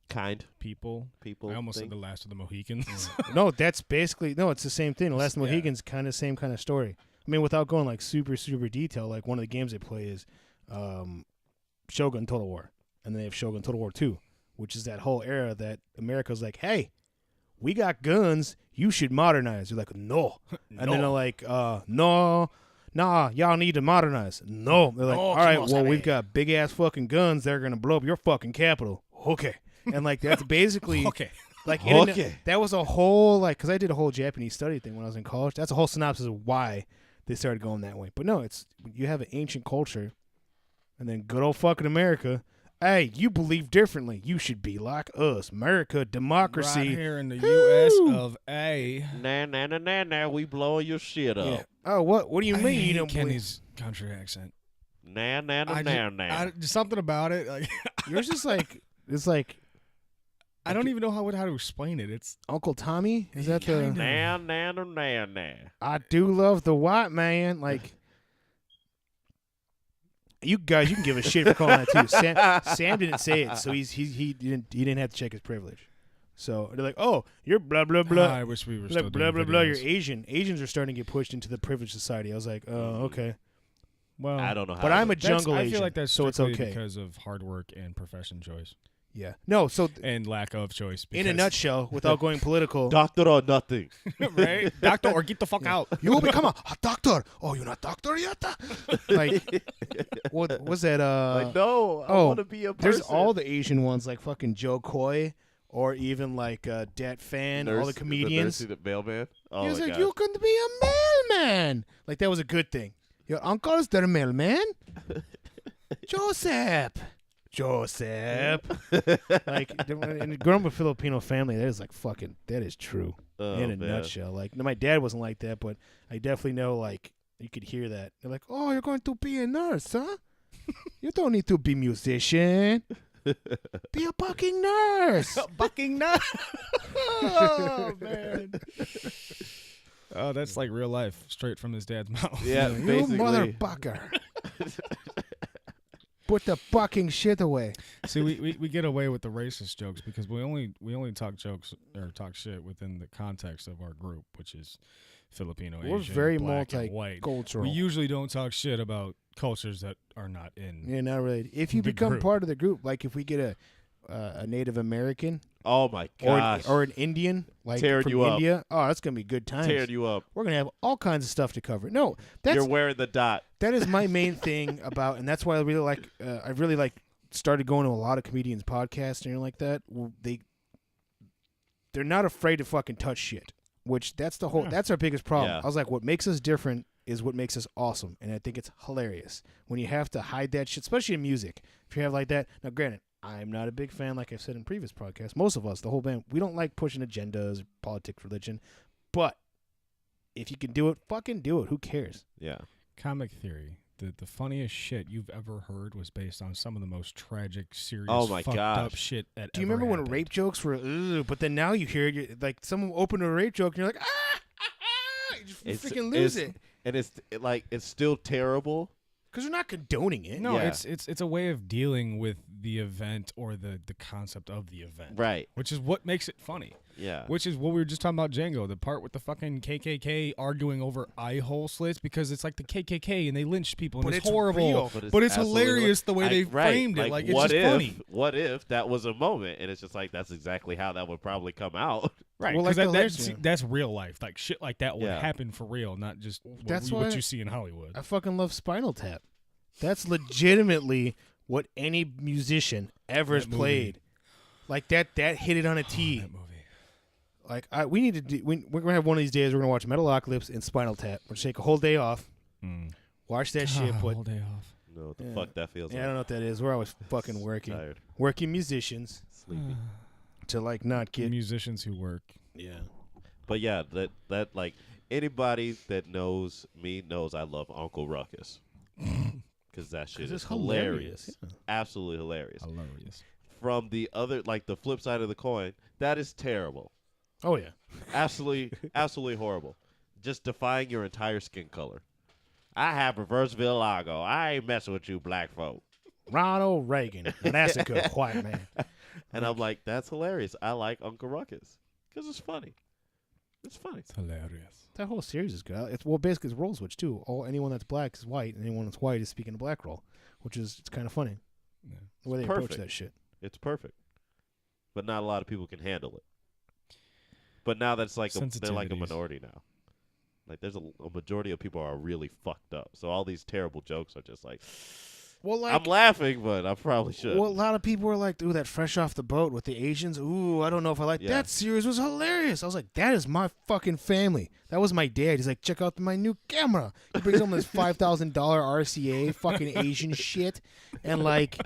C: people. I almost said the Last of the Mohicans.
A: No, that's basically it's the same thing. The Last Mohicans kind of same kind of story. I mean, without going like super detail, like one of the games they play is Shogun Total War, and then they have Shogun Total War 2, which is that whole era that America's like, hey, we got guns, you should modernize. You're like, no. And then they're like, no, nah, y'all need to modernize. No. They're like, all right, well, we've got big ass fucking guns that are gonna blow up your fucking capital. Okay. And like that's basically
C: okay.
A: Like that was a whole because I did a whole Japanese study thing when I was in college. That's a whole synopsis of why they started going that way. But no, it's you have an ancient culture, and then good old fucking America. Hey, you believe differently. You should be like us. America, democracy.
C: Right here in the U.S. of A.
B: Nah, we blowing your shit up.
A: Yeah. Oh, what do you mean you don't
C: Kenny's country accent.
B: Nah.
C: Something about it. Like,
A: yours is like it's like.
C: I don't even know how to explain it. It's
A: Uncle Tommy. Is that the?
B: Nah.
A: I do love the white man. Like. You guys, you can give a shit for calling that too. Sam didn't say it, so he didn't have to check his privilege. So they're like, oh, you're blah blah blah.
C: I wish we were
A: like,
C: still
A: blah
C: doing
A: blah blah.
C: videos.
A: You're Asian. Asians are starting to get pushed into the privileged society. I was like, oh, okay.
C: Well,
B: I don't know how.
A: But I'm a
C: that's-
A: jungle
C: I
A: Asian,
C: feel like that's
A: so it's
C: strictly
A: okay.
C: because of hard work and profession choice
A: Yeah. No. So
C: and lack of choice.
A: in a nutshell, without going political,
B: Doctor or nothing.
C: right? Doctor, or get the fuck out.
A: you will become a doctor. Oh, you're not doctor yet. Like, what was that?
B: Like, no, I want to be a person.
A: There's all the Asian ones, like fucking Joe Coy, or even like Dat Fan, all the comedians.
B: The mailman. Oh
A: He was
B: my
A: like,
B: God.
A: you can be a mailman. Like, that was a good thing. Your uncle's the mailman. Joseph. Like, and growing up with a Filipino family, that is like fucking, that is true. In a nutshell. Like, my dad wasn't like that, but I definitely know, like, you could hear that. They're like, oh, you're going to be a nurse, huh? You don't need to be musician. Be a fucking nurse.
C: Fucking nut. Oh, man. Oh, that's like real life, straight from his dad's mouth.
B: Yeah,
A: You
B: basically.
A: motherfucker. Put the fucking shit away.
C: See, we get away with the racist jokes because we only talk jokes or talk shit within the context of our group, which is Filipino,
A: We're
C: Asian,
A: very
C: black, and white.
A: multicultural.
C: We usually don't talk shit about cultures that are not in.
A: Yeah, not really. If you
C: the
A: become
C: group.
A: part of the group, like if we get a Native American
B: Oh my gosh.
A: or an Indian, like
B: Tearing
A: from
B: you up.
A: India, oh, that's gonna be good times.
B: Tearing you up.
A: We're gonna have all kinds of stuff to cover. No,
B: You're wearing the dot.
A: that is my main thing about, and that's why I really like started going to a lot of comedians' podcasts and like that. They're not afraid to fucking touch shit, which that's the whole.
C: Yeah.
A: That's our biggest problem.
B: Yeah.
A: I was like, what makes us different is what makes us awesome, and I think it's hilarious when you have to hide that shit, especially in music. If you have like that, now granted, I'm not a big fan, like I've said in previous podcasts. Most of us, the whole band, we don't like pushing agendas, politics, religion, but if you can do it, fucking do it. Who cares?
B: Yeah.
C: Comic theory. The funniest shit you've ever heard was based on some of the most tragic, serious,
B: Oh my
C: fucked
B: gosh.
C: up shit that
A: Do you
C: ever
A: remember when
C: happened.
A: rape jokes were, ugh, but then now you hear it, like someone opened a rape joke and you're like, you just freaking lose it.
B: And it's still terrible.
A: Because you're not condoning it.
C: No,
B: Yeah.
C: it's a way of dealing with the event or the concept of the event.
B: Right.
C: Which is what makes it funny.
B: Yeah.
C: Which is what we were just talking about Django, the part with the fucking KKK arguing over eye hole slits because it's like the KKK and they lynched people and
A: But
C: it's
A: it's
C: horrible.
A: real.
C: But it's
B: absolutely
C: hilarious the way they
B: right.
C: framed it. Like it's
B: what
C: just
B: if,
C: funny.
B: What if that was a moment? And it's just like, that's exactly how that would probably come out.
C: Right.
A: Well,
C: Because
A: like the
C: that's real life. Like shit like that would
B: Yeah.
C: happen for real, not just
A: That's
C: what
A: why
C: you see in Hollywood.
A: I fucking love Spinal Tap. That's legitimately what any musician ever has
C: That movie.
A: played. Like that hit it on a T.
C: That movie.
A: Like we need to do, we're gonna have one of these days. We're gonna watch Metalocalypse and Spinal Tap. We're gonna take a whole day off, watch that shit. Put
C: Whole day off.
B: No, what the
A: Yeah.
B: fuck that feels
A: I
B: like.
A: don't know what that is. We're always fucking working,
B: Tired.
A: working musicians
B: Sleepy.
A: to like not get.
C: Musicians who work.
A: Yeah.
B: But yeah, that like anybody that knows me knows I love Uncle Ruckus. Because that shit
A: 'Cause
B: is
A: it's
B: hilarious.
A: hilarious,
B: Absolutely hilarious.
C: Hilarious.
B: From the other, like the flip side of the coin, that is terrible.
A: Oh yeah.
B: Absolutely horrible. Just defying your entire skin color. I have reverse vitiligo. I ain't messing with you black folk.
A: Ronald Reagan massacre white man.
B: And I'm like, that's hilarious. I like Uncle Ruckus because it's funny. It's funny.
C: It's hilarious.
A: That whole series is good. It's basically it's role switch too. Anyone that's black is white, and anyone that's white is speaking a black role, which is it's kind of funny
C: Yeah.
A: the way they
B: perfect.
A: approach that shit.
B: It's perfect, but not a lot of people can handle it. But now that's like they're like a
C: Sensitivities.
B: minority now. Like there's a majority of people are really fucked up. So all these terrible jokes are just like,
A: Well, like
B: I'm laughing, but I probably should.
A: well, a lot of people were like, "Ooh, that Fresh Off the Boat with the Asians. Ooh, I don't know if I like
B: Yeah.
A: that series. Was hilarious." I was like, "That is my fucking family." That was my dad. He's like, "Check out my new camera." He brings home this $5,000 RCA, fucking Asian shit, and like,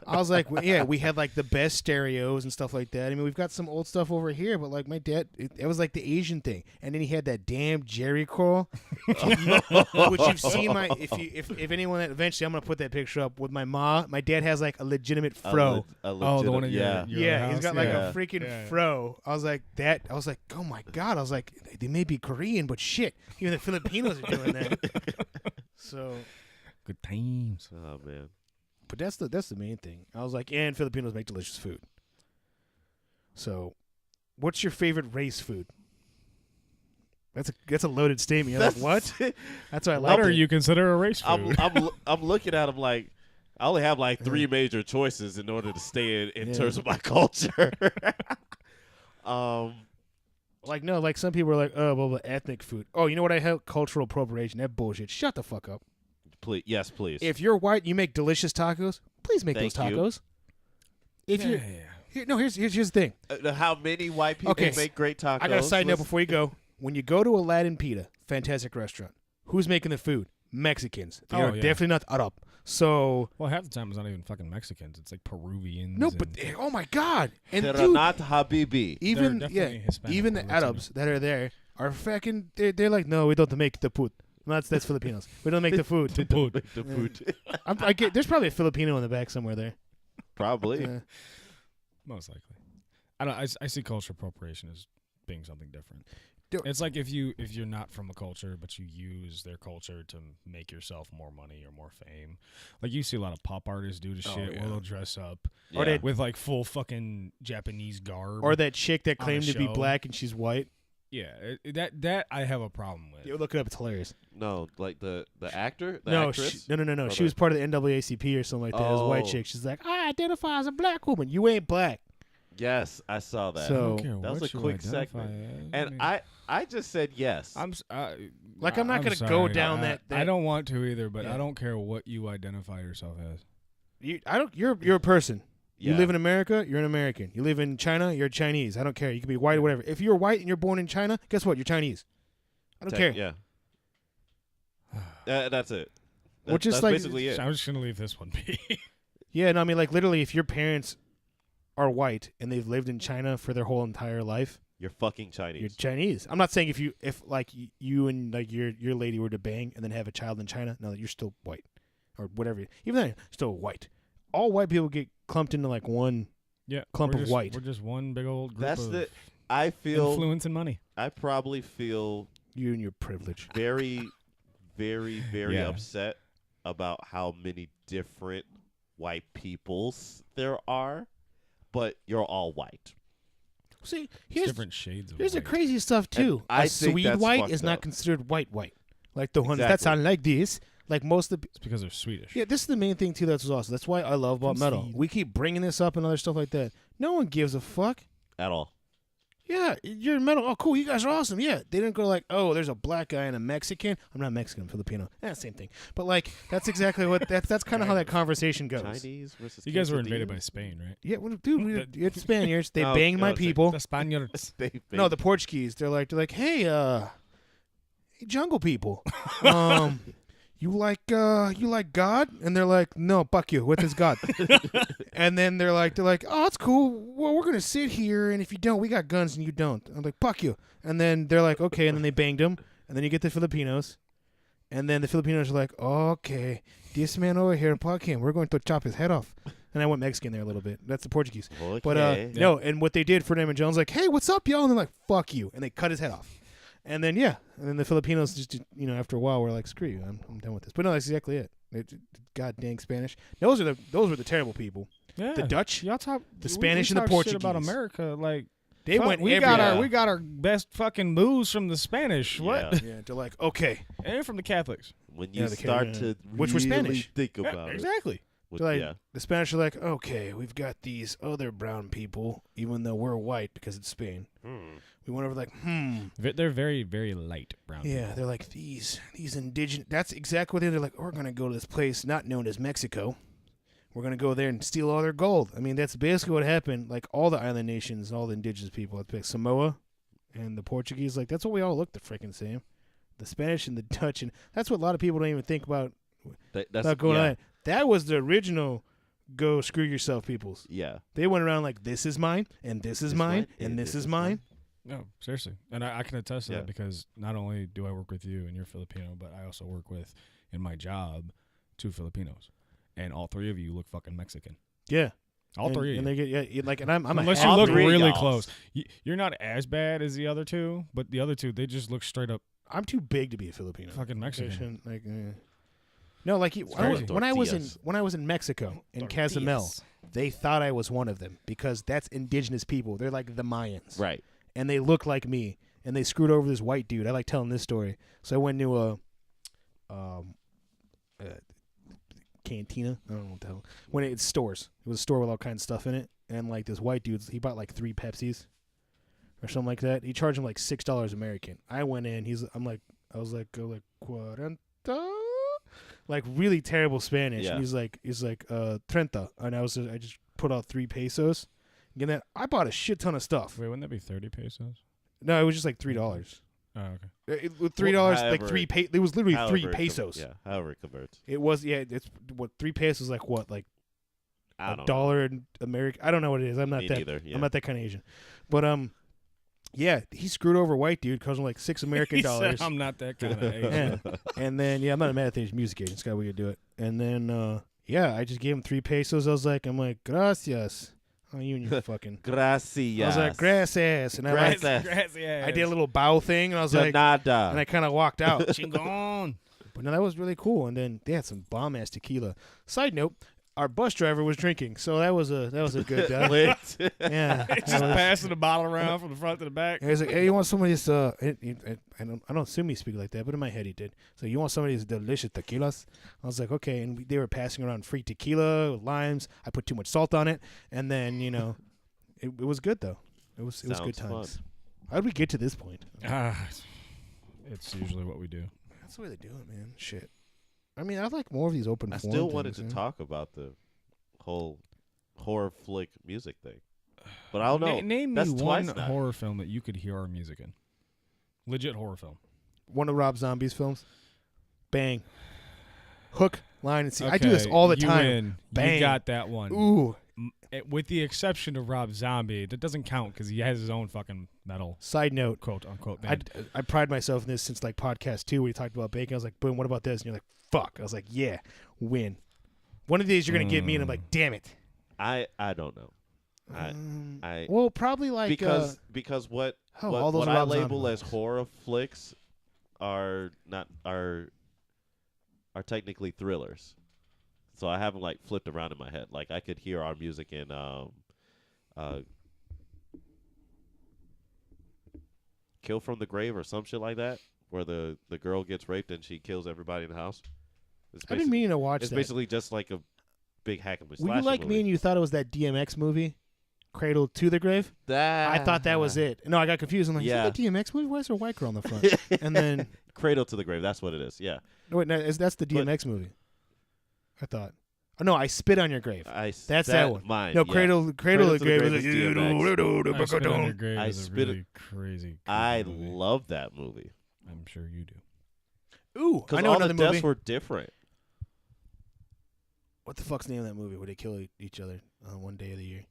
A: I was like, well, "Yeah, we had like the best stereos and stuff like that." I mean, we've got some old stuff over here, but like my dad, it was like the Asian thing, and then he had that damn Jerry curl, which you've seen if anyone eventually, I'm gonna put that picture up with my ma. My dad has like a legitimate fro.
B: A
C: Oh, the one in
B: yeah.
C: your
A: Yeah, he's
C: house?
A: got like
B: Yeah.
A: a freaking
C: Yeah.
A: fro. I was like, oh my God. I was like, they may be Korean, but shit, even the Filipinos are doing that. So,
C: Good times.
B: Oh man.
A: but that's the main thing. I was like, and Filipinos make delicious food. So, what's your favorite race food? That's a loaded statement. You're like, what? That's why I like
C: What are
A: it.
C: you consider a race
B: I'm
C: food?
B: I'm looking at them like I only have like 3 major choices in order to stay in
A: Yeah.
B: terms of my culture.
A: Like, no, like some people are like, oh, well, ethnic food. Oh, you know what I have? Cultural appropriation. That bullshit. Shut the fuck up.
B: Please, yes, please.
A: If you're white, you make delicious tacos. Please make
B: Thank
A: those
B: you.
A: tacos. If
C: yeah,
A: you here's the thing.
B: How many white people
A: Okay.
B: make great tacos?
A: I got a side note
B: Let's-
A: before you go. When you go to Aladdin Pita, fantastic restaurant. Who's making the food? Mexicans. They
C: Oh,
A: are
C: yeah.
A: definitely not Arab. So
C: Well, half the time it's not even fucking Mexicans. It's like Peruvians.
A: no,
C: and
A: but oh my God! And
B: They're
A: dude,
B: not Habibi.
A: even
C: definitely Hispanic
A: even the
C: originally.
A: Arabs that are there are fucking. They're like, no, we don't make the food. No, that's Filipinos. We don't make the food.
B: The food.
A: I get. There's probably a Filipino in the back somewhere there.
B: Probably.
A: Yeah.
C: Most likely. I see cultural appropriation as being something different.
A: Do-
C: It's like if you're not from a culture but you use their culture to make yourself more money or more fame. Like you see a lot of pop artists do the
A: Oh,
C: shit
A: yeah.
C: where they'll dress up
A: Or they-
C: with like full fucking Japanese garb.
A: Or that chick that
C: On a
A: claimed to be
C: show.
A: black and she's white.
C: yeah, that I have a problem with.
A: You look it up. It's hilarious.
B: No, like the actor? The
A: No,
B: actress?
A: no.
B: Or
A: She
B: the-
A: was part of the NAACP or something like that. It was a white
B: Oh.
A: chick. She's like, I identify as a black woman. You ain't black.
B: Yes, I saw that.
C: I
A: So-
C: don't care
B: That was
C: what
B: a
C: you
B: quick
C: identify
B: segment.
C: as.
B: And
C: mean,
B: I just said yes.
C: I'm
A: Like, I'm not gonna go
C: sorry.
A: down that-
C: I don't want to either, but
A: Yeah.
C: I don't care what you identify yourself as.
A: You're a person. You
B: Yeah.
A: live in America, you're an American. You live in China, you're Chinese. I don't care. You can be white or whatever. If you're white and you're born in China, guess what? You're Chinese. I don't care.
B: Yeah. That's it.
A: Which is
B: that's
A: like-
B: basically it.
C: I'm just gonna leave this one be.
A: Yeah, no, I mean, like, literally, if your parents are white and they've lived in China for their whole entire life,
B: You're fucking Chinese.
A: you're Chinese. I'm not saying if like you and like your lady were to bang and then have a child in China, no, you're still white or whatever. Even then, still white. All white people get clumped into like one.
C: Yeah,
A: Clump
C: we're
A: of
C: just,
A: white.
C: We're just one big old group
B: That's
C: of
B: the. I feel.
C: influence and money.
B: I probably feel
A: You and your privilege.
B: very, very, very
C: Yeah.
B: upset about how many different white peoples there are, but you're all white.
A: See,
C: It's
A: here's
C: different shades of
A: here's the
C: white.
A: crazy stuff too.
B: I
A: A
B: think
A: Swede
B: that's
A: white
B: fucked
A: is not
B: up.
A: considered white. Like the ones that
B: Exactly.
A: sound like this. Like most of the
C: It's because they're Swedish.
A: yeah, this is the main thing too. That's awesome. That's why I love about
C: From
A: metal.
C: Sweden.
A: We keep bringing this up and other stuff like that. No one gives a fuck.
B: At all.
A: Yeah, you're metal. Oh, cool. You guys are awesome. Yeah, they didn't go like, oh, there's a black guy and a Mexican. I'm not Mexican, I'm Filipino. Same thing. But like, that's exactly what that's kind of how that conversation goes.
B: Chinese versus
C: You guys were invaded by
B: quesadillas?
C: Spain, right?
A: Yeah, well, dude, it's Spaniards. They
B: No,
A: banged my
B: no, it's like-
A: people.
C: The Spaniards.
A: No, the Portuguese. They're like, hey, jungle people. You like God? And they're like, no, fuck you. What is God? And then they're like, oh, it's cool. Well, we're gonna sit here, and if you don't, we got guns, and you don't. I'm like, fuck you. And then they're like, okay, and then they banged him, and then you get the Filipinos, and then the Filipinos are like, okay, this man over here, fuck him. We're going to chop his head off. And I went Mexican there a little bit. That's the Portuguese.
B: Okay.
A: But no, and what they did for Damon Jones, like, hey, what's up, y'all? And they're like, fuck you, and they cut his head off. And then and then the Filipinos just after a while were like, screw you, I'm done with this. But no, that's exactly it. God dang Spanish. Those were the terrible people.
C: Yeah.
A: the Dutch,
C: Y'all talk
A: the
C: we
A: Spanish, and the
C: talk
A: Portuguese.
C: shit about America, like
A: They
C: fuck,
A: went
C: we
A: everywhere.
C: got our best fucking moves from the Spanish. What?
B: Yeah.
A: Yeah, they're like, okay,
C: And from the Catholics.
B: When you
A: Yeah, the
B: start
A: Cantina.
B: to
A: Which were
B: really
A: Spanish.
B: think
C: Yeah,
B: about it.
C: exactly.
B: With-
A: they're like,
B: yeah.
A: the Spanish are like, okay, we've got these other brown people, even though we're white because it's Spain. We went over like,
C: They're very, very light brown.
A: yeah, they're like these indigenous. That's exactly what they're like. We're gonna go to this place not known as Mexico. We're gonna go there and steal all their gold. I mean, that's basically what happened. Like all the island nations, all the indigenous people, like Samoa and the Portuguese. Like that's what we all look the freaking same. The Spanish and the Dutch, and that's what a lot of people don't even think about.
B: That's
A: About going
B: yeah.
A: on. That was the original go screw yourself peoples.
B: Yeah.
A: They went around like, this is mine, and this is mine, and this is mine.
C: No, seriously. And I can attest to
B: Yeah.
C: that because not only do I work with you and you're Filipino, but I also work with, in my job, 2 Filipinos. And all 3 of you look fucking Mexican.
A: Yeah.
C: All 3 of
A: and
C: you.
A: they get like, and I'm
C: Unless
A: a
C: you look
B: three of
C: really
B: y'alls.
C: close. You're not as bad as the other 2, but the other 2, they just look straight up
A: I'm too big to be a Filipino.
C: fucking Mexican.
A: Like, no, like
C: crazy.
A: when I was in Mexico in Cozumel, they thought I was one of them because that's indigenous people. They're like the Mayans,
B: Right.
A: and they look like me. And they screwed over this white dude. I like telling this story. So I went to a Cantina. I don't know what the hell. When it's stores, it was a store with all kinds of stuff in it. And like this white dude, he bought like 3 Pepsis or something like that. He charged him like $6 American. I went in. I was like 40, like really terrible Spanish.
B: Yeah.
A: And he's like 30, and I just put out 3 pesos. And then I bought a shit ton of stuff.
C: Wait, wouldn't that be 30 pesos?
A: No, it was just like $3.
C: Oh, okay.
A: $3, like
B: however
A: 3 It was literally
B: However
A: 3
B: it
A: pesos.
B: yeah. However it converts.
A: It was It's what 3 pesos like what like
B: I
A: a
B: don't
A: dollar in America. I don't know what it is. I'm
B: know.
A: not
B: Me
A: that.
B: neither. Yeah.
A: I'm not that kind of Asian. But yeah, he screwed over a white dude, cost him like $6 American
C: He said,
A: dollars.
C: I'm not that kind of Asian.
A: Yeah. And then I'm not mad at the Asian music agent. It's got a way to do it. And then yeah, I just gave him 3 pesos. I'm like gracias. Oh, you and your fucking.
B: Gracias.
A: I was like gracias, and I did a little bow thing, and I was like,
B: Nada.
A: and I kind of walked out.
C: Chingon.
A: But no, that was really cool. And then they had some bomb ass tequila. Side note, our bus driver was drinking, so that was a good yeah.
C: Just passing the bottle around from the front to the back.
A: He was like, "Hey, you want some of this?" I don't assume he speak like that, but in my head he did. So you want some of these delicious tequilas? I was like, okay. And they were passing around free tequila with limes. I put too much salt on it, and then it was good though. It was good
B: Sounds
A: times.
B: fun.
A: How did we get to this point?
C: It's usually what we do.
A: That's the way they do it, man. Shit. I mean, I like more of these open.
B: I
A: forum
B: still wanted
A: things,
B: to
A: man.
B: talk about the whole horror flick music thing, but I don't know.
C: Name
B: That's
C: me
B: twice
C: one
B: now.
C: horror film that you could hear our music in. Legit horror film.
A: One of Rob Zombie's films. Bang. Hook, line, and see. I do this all the
C: you
A: time.
C: Win.
A: Bang.
C: You got that one.
A: Ooh.
C: With the exception of Rob Zombie, that doesn't count because he has his own fucking metal
A: Side note.
C: quote unquote band.
A: I pride myself in this since like podcast 2 where you talked about bacon. I was like, boom, what about this? And you're like, fuck. I was like, yeah, win. One of these you're gonna get me, and I'm like, damn it.
B: I don't know. I
A: well, probably like
B: because what
A: all those
B: what I
A: Rob Zombie
B: label as
A: movies.
B: horror flicks are technically thrillers. So I haven't like flipped around in my head. Like I could hear our music in Kill from the Grave or some shit like that, where the girl gets raped and she kills everybody in the house.
A: I've been meaning to watch
B: It's
A: that.
B: basically just like a big hack and
A: Were
B: slash.
A: you like me and you thought it was that DMX movie, Cradle to the Grave?
B: that?
A: I thought that was it. No, I got confused. I'm like,
B: Yeah.
A: is that the DMX movie? Why is there a white girl on the front? And then,
B: Cradle to the Grave. That's what it is. Yeah.
A: no, wait, no, that's the DMX movie. I thought. Oh, no, I Spit on Your Grave. That's that one.
B: Mine.
A: No,
B: yeah.
A: Cradle to the Grave is
B: is DMX.
C: I Spit on Your
A: like,
C: Grave
B: I
C: is a
B: spit
C: really crazy.
B: I
C: creepy movie.
B: love that movie.
C: I'm sure you do.
A: ooh, I
B: Because
A: know
B: all
A: another
B: the deaths
A: movie.
B: were different.
A: What the fuck's the name of that movie where they kill each other on one day of the year?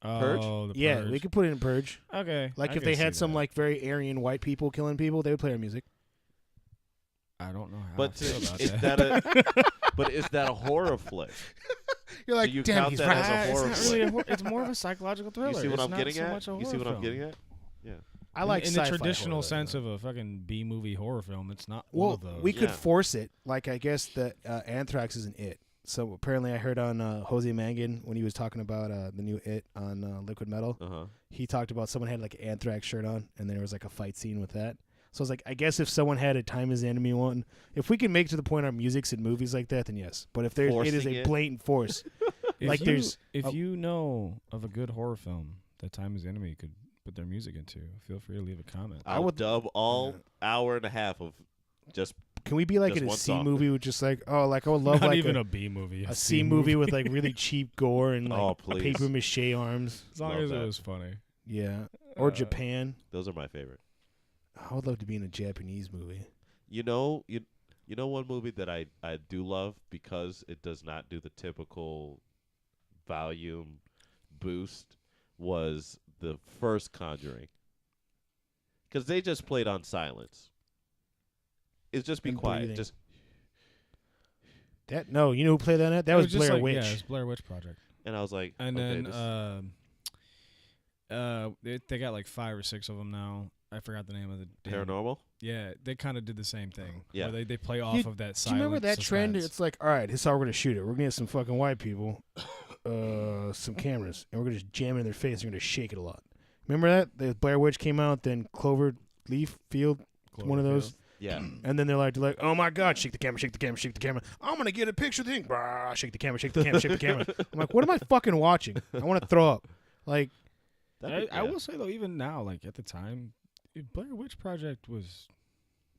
B: Purge?
C: Oh, the
A: Yeah,
C: Purge.
A: we could put it in Purge.
C: Okay.
A: Like
C: I
A: if
C: can
A: they
C: see
A: had some
C: that.
A: like very Aryan white people killing people, they would play our music.
C: I don't know how
B: But
C: I feel about
B: is
C: that.
B: that but is that a horror flick?
A: You're like,
B: Do you
A: damn,
B: count
A: he's
B: that
A: right.
B: as a horror
C: It's not really a horror. It's more of a psychological thriller.
B: You see what
C: It's
B: I'm
C: not
B: getting
C: so
B: at?
C: much a
B: You see
C: horror
B: what I'm
C: film.
B: getting at? Yeah.
A: I like
C: in the
A: sci-fi
C: traditional
A: horror,
C: sense
A: though.
C: of a fucking B movie horror film. It's not one
A: Well,
C: of those.
A: we could
B: Yeah.
A: force it. Like I guess the Anthrax isn't it. So apparently I heard on Jose Mangan when he was talking about the new It on Liquid Metal, he talked about someone had like an Anthrax shirt on, and there was like a fight scene with that. So I was like, I guess if someone had a Time Is the Enemy one, if we can make it to the point our music's in movies like that, then yes. But if it is a blatant force,
C: if you know of a good horror film that Time Is the Enemy could put their music into, feel free to leave a comment.
B: I would dub all hour and a half of just.
A: Can we be like in a C movie with just like I would love
C: not
A: like
C: even a B movie,
A: a C movie with like really cheap gore and like paper mache arms.
C: As long as it was funny.
A: Yeah, or Japan.
B: Those are my favorite.
A: I would love to be in a Japanese movie.
B: You know one movie that I do love because it does not do the typical volume boost was the first Conjuring. Because they just played on silence. It's just be quiet.
A: Breathing.
B: Just
A: that. No, you know who played on that? That was Blair Witch.
C: Yeah, it was Blair Witch Project.
B: And I was like,
C: and
B: okay,
C: then they got like 5 or 6 of them now. I forgot the name of the
B: Paranormal.
C: Yeah, they kind of did the same thing.
B: Yeah,
C: where they play off of that.
A: Do you remember that trend? It's like, all right, here's how we're gonna shoot it. We're gonna get some fucking white people, some cameras, and we're gonna just jam it in their face. And we're gonna shake it a lot. Remember that? The Blair Witch came out, then Cloverleaf Field, one of those.
B: Yeah.
A: And then they're like, oh my God, shake the camera, shake the camera, shake the camera. I'm gonna get a picture thing. Brah, shake the camera, shake the camera, shake the camera. I'm like, what am I fucking watching? I want to throw up. Like,
C: I will say though, even now, like at the time, Blair Witch Project was.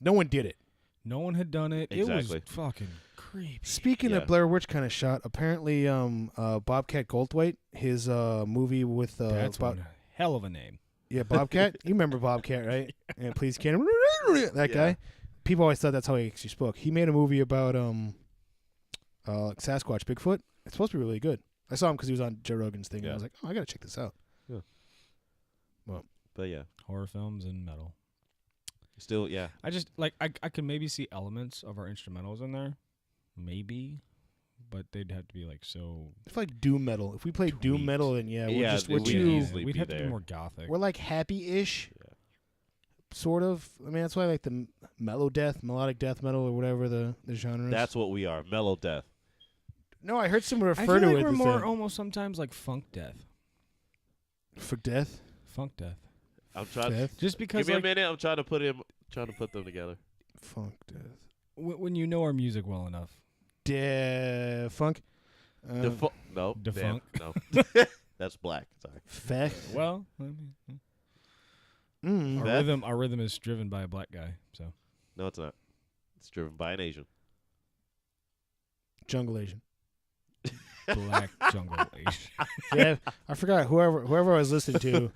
A: No one did it.
C: No one had done it.
B: Exactly.
C: It was fucking creepy.
A: Speaking of Blair Witch kind of shot, apparently Bobcat Goldthwait, his movie with
C: that's one hell of a name.
A: Yeah, Bobcat. You remember Bobcat, right? And Please Can't. That guy. People always thought that's how he actually spoke. He made a movie about Sasquatch, Bigfoot. It's supposed to be really good. I saw him because he was on Joe Rogan's thing, and I was like, oh, I gotta check this out.
B: Yeah.
A: Well,
B: but yeah,
C: horror films and metal.
B: Still, yeah.
C: I just like I could maybe see elements of our instrumentals in there, maybe, but they'd have to be like so.
A: It's like doom metal. If we play doom metal, then we'd have
C: to be more gothic.
A: We're like happy-ish, sort of. I mean, that's why I like the melodic death metal, or whatever the genre is.
B: That's what we are, mellow death.
A: No, I heard someone refer
C: I feel
A: to
C: like
A: it.
C: We're more almost sometimes like funk death.
A: For death?
C: Funk death.
B: I'm trying.
C: Just because.
B: Give me a minute. I'm trying to put them together.
A: Funk death.
C: When you know our music well enough.
A: Funk.
B: No.
C: Defunk.
B: No. That's black. Sorry.
A: Feck.
C: Well, I mean, our rhythm is driven by a black guy. So.
B: No, it's not. It's driven by an Asian.
A: Jungle Asian.
C: Black jungle Asian.
A: Yeah, I forgot whoever I was listening to.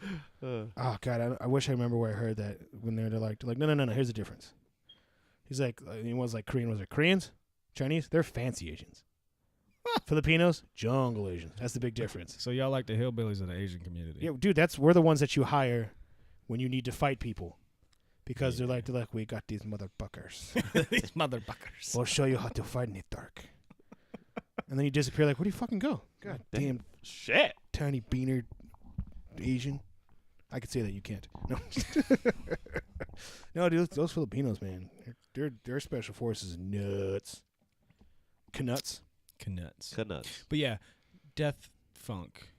A: Oh God, I wish I remember where I heard that when they're like no. Here's the difference. He's like, he was like Korean. Was it Koreans? Chinese? They're fancy Asians. Filipinos? Jungle Asians. That's the big difference.
C: So y'all like the hillbillies of the Asian community?
A: Yeah, dude. We're the ones that you hire when you need to fight people, because they're like we got these motherfuckers.
C: These motherfuckers.
A: We'll show you how to fight in the dark. And then you disappear like, where do you fucking go? God damn
B: shit.
A: Tiny beaner Asian. I could say that, you can't. No. No, dude, those Filipinos, man. Their special forces is nuts. Knuts.
C: But yeah, death funk.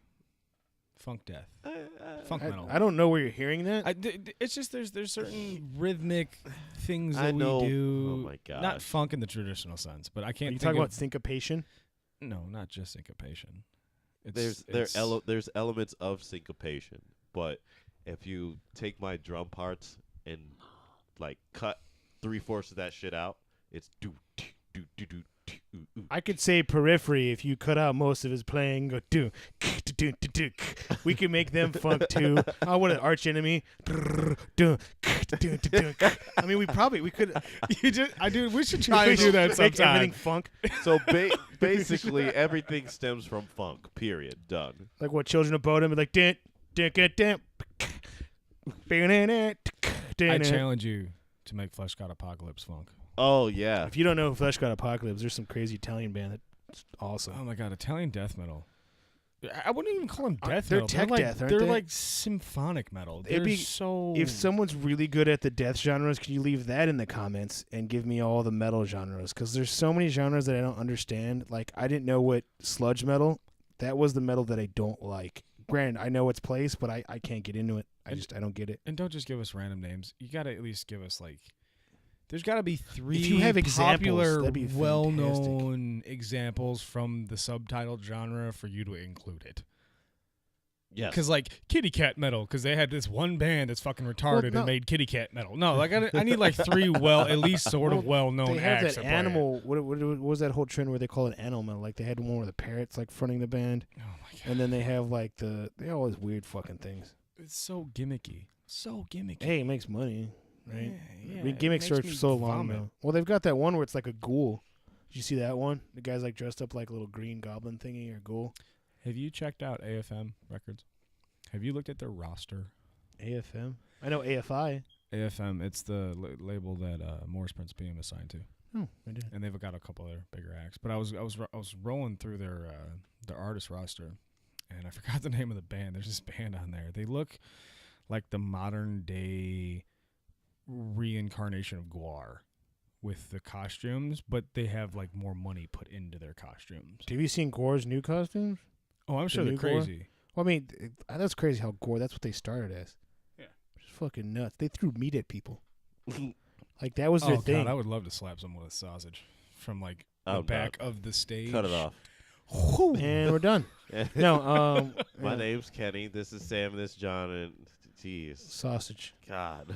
C: Funk death. Funk metal.
A: I don't know where you're hearing that.
C: It's just there's certain rhythmic things that we
B: know.
C: do.
B: Oh my God.
C: Not funk in the traditional sense, but I can't.
A: Are you talking about syncopation?
C: No, not just syncopation.
B: There's elements of syncopation, but if you take my drum parts and like cut 3/4 of that shit out, it's do do do do do.
A: I could say periphery if you cut out most of his playing. Go do do do do. We can make them funk too. Oh, what an arch enemy! I mean, we could.
C: We should try and do that
A: make
C: sometime.
A: Everything funk.
B: So basically, everything stems from funk. Period. Done.
A: Like what? Children of Bodom, like dent. I
C: challenge you to make Flesh God Apocalypse funk.
B: Oh yeah.
A: If you don't know Flesh God Apocalypse, there's some crazy Italian band that's awesome.
C: Oh my God, Italian death metal. I wouldn't even call them death
A: They're
C: metal.
A: tech
C: like,
A: death, aren't
C: they're
A: they?
C: like symphonic metal.
A: It'd
C: They're
A: be-
C: so.
A: If someone's really good at the death genres, can you leave that in the comments and give me all the metal genres? Because there's so many genres that I don't understand. Like, I didn't know what sludge metal, that was the metal that I don't like. Granted, I know its place, but I can't get into it. I don't get it.
C: And don't just give us random names. You got to at least give us, like, there's got to be 3
A: If you have examples,
C: popular,
A: that'd be
C: well-known examples from the subtitled genre for you to include it.
B: Yes.
C: Because, like, kitty cat metal, because they had this one band that's fucking retarded
A: no.
C: and made kitty cat metal. No, like, I need, like, 3 at least sort of well-known
A: They have
C: acts
A: that
C: play it.
A: animal. What was that whole trend where they call it animal metal? Like, they had one where the parrots, like, fronting the band.
C: Oh, my God.
A: And then they have, like, they all these weird fucking things.
C: It's so gimmicky. So gimmicky.
A: Hey, it makes money, right?
C: Yeah,
A: I mean,
C: it
A: gimmicks
C: makes
A: are
C: me
A: so long
C: vomit.
A: now. Well, they've got that one where it's like a ghoul. Did you see that one? The guy's like dressed up like a little green goblin thingy or ghoul.
C: Have you checked out AFM Records? Have you looked at their roster?
A: AFM? I know AFI.
C: AFM, it's the label that Morris Prince Beam is signed to,
A: Oh, I did.
C: and they've got a couple other bigger acts. But I was rolling through their artist roster, and I forgot the name of the band. There's this band on there. They look like the modern day reincarnation of Gore with the costumes, but they have like more money put into their costumes.
A: Have you seen Gore's new costumes?
C: Oh, I'm sure they're
A: new Gore?
C: crazy.
A: Well, I mean, that's crazy how Gore, that's what they started as.
C: Yeah.
A: It's fucking nuts. They threw meat at people. Like, that was their thing.
C: God, I would love to slap someone with a sausage from like
B: Oh,
C: the
B: no.
C: back of the stage.
B: Cut it off.
A: And we're done. No,
B: My
A: yeah.
B: name's Kenny. This is Sam. This is John. And jeez,
A: Sausage.
B: God,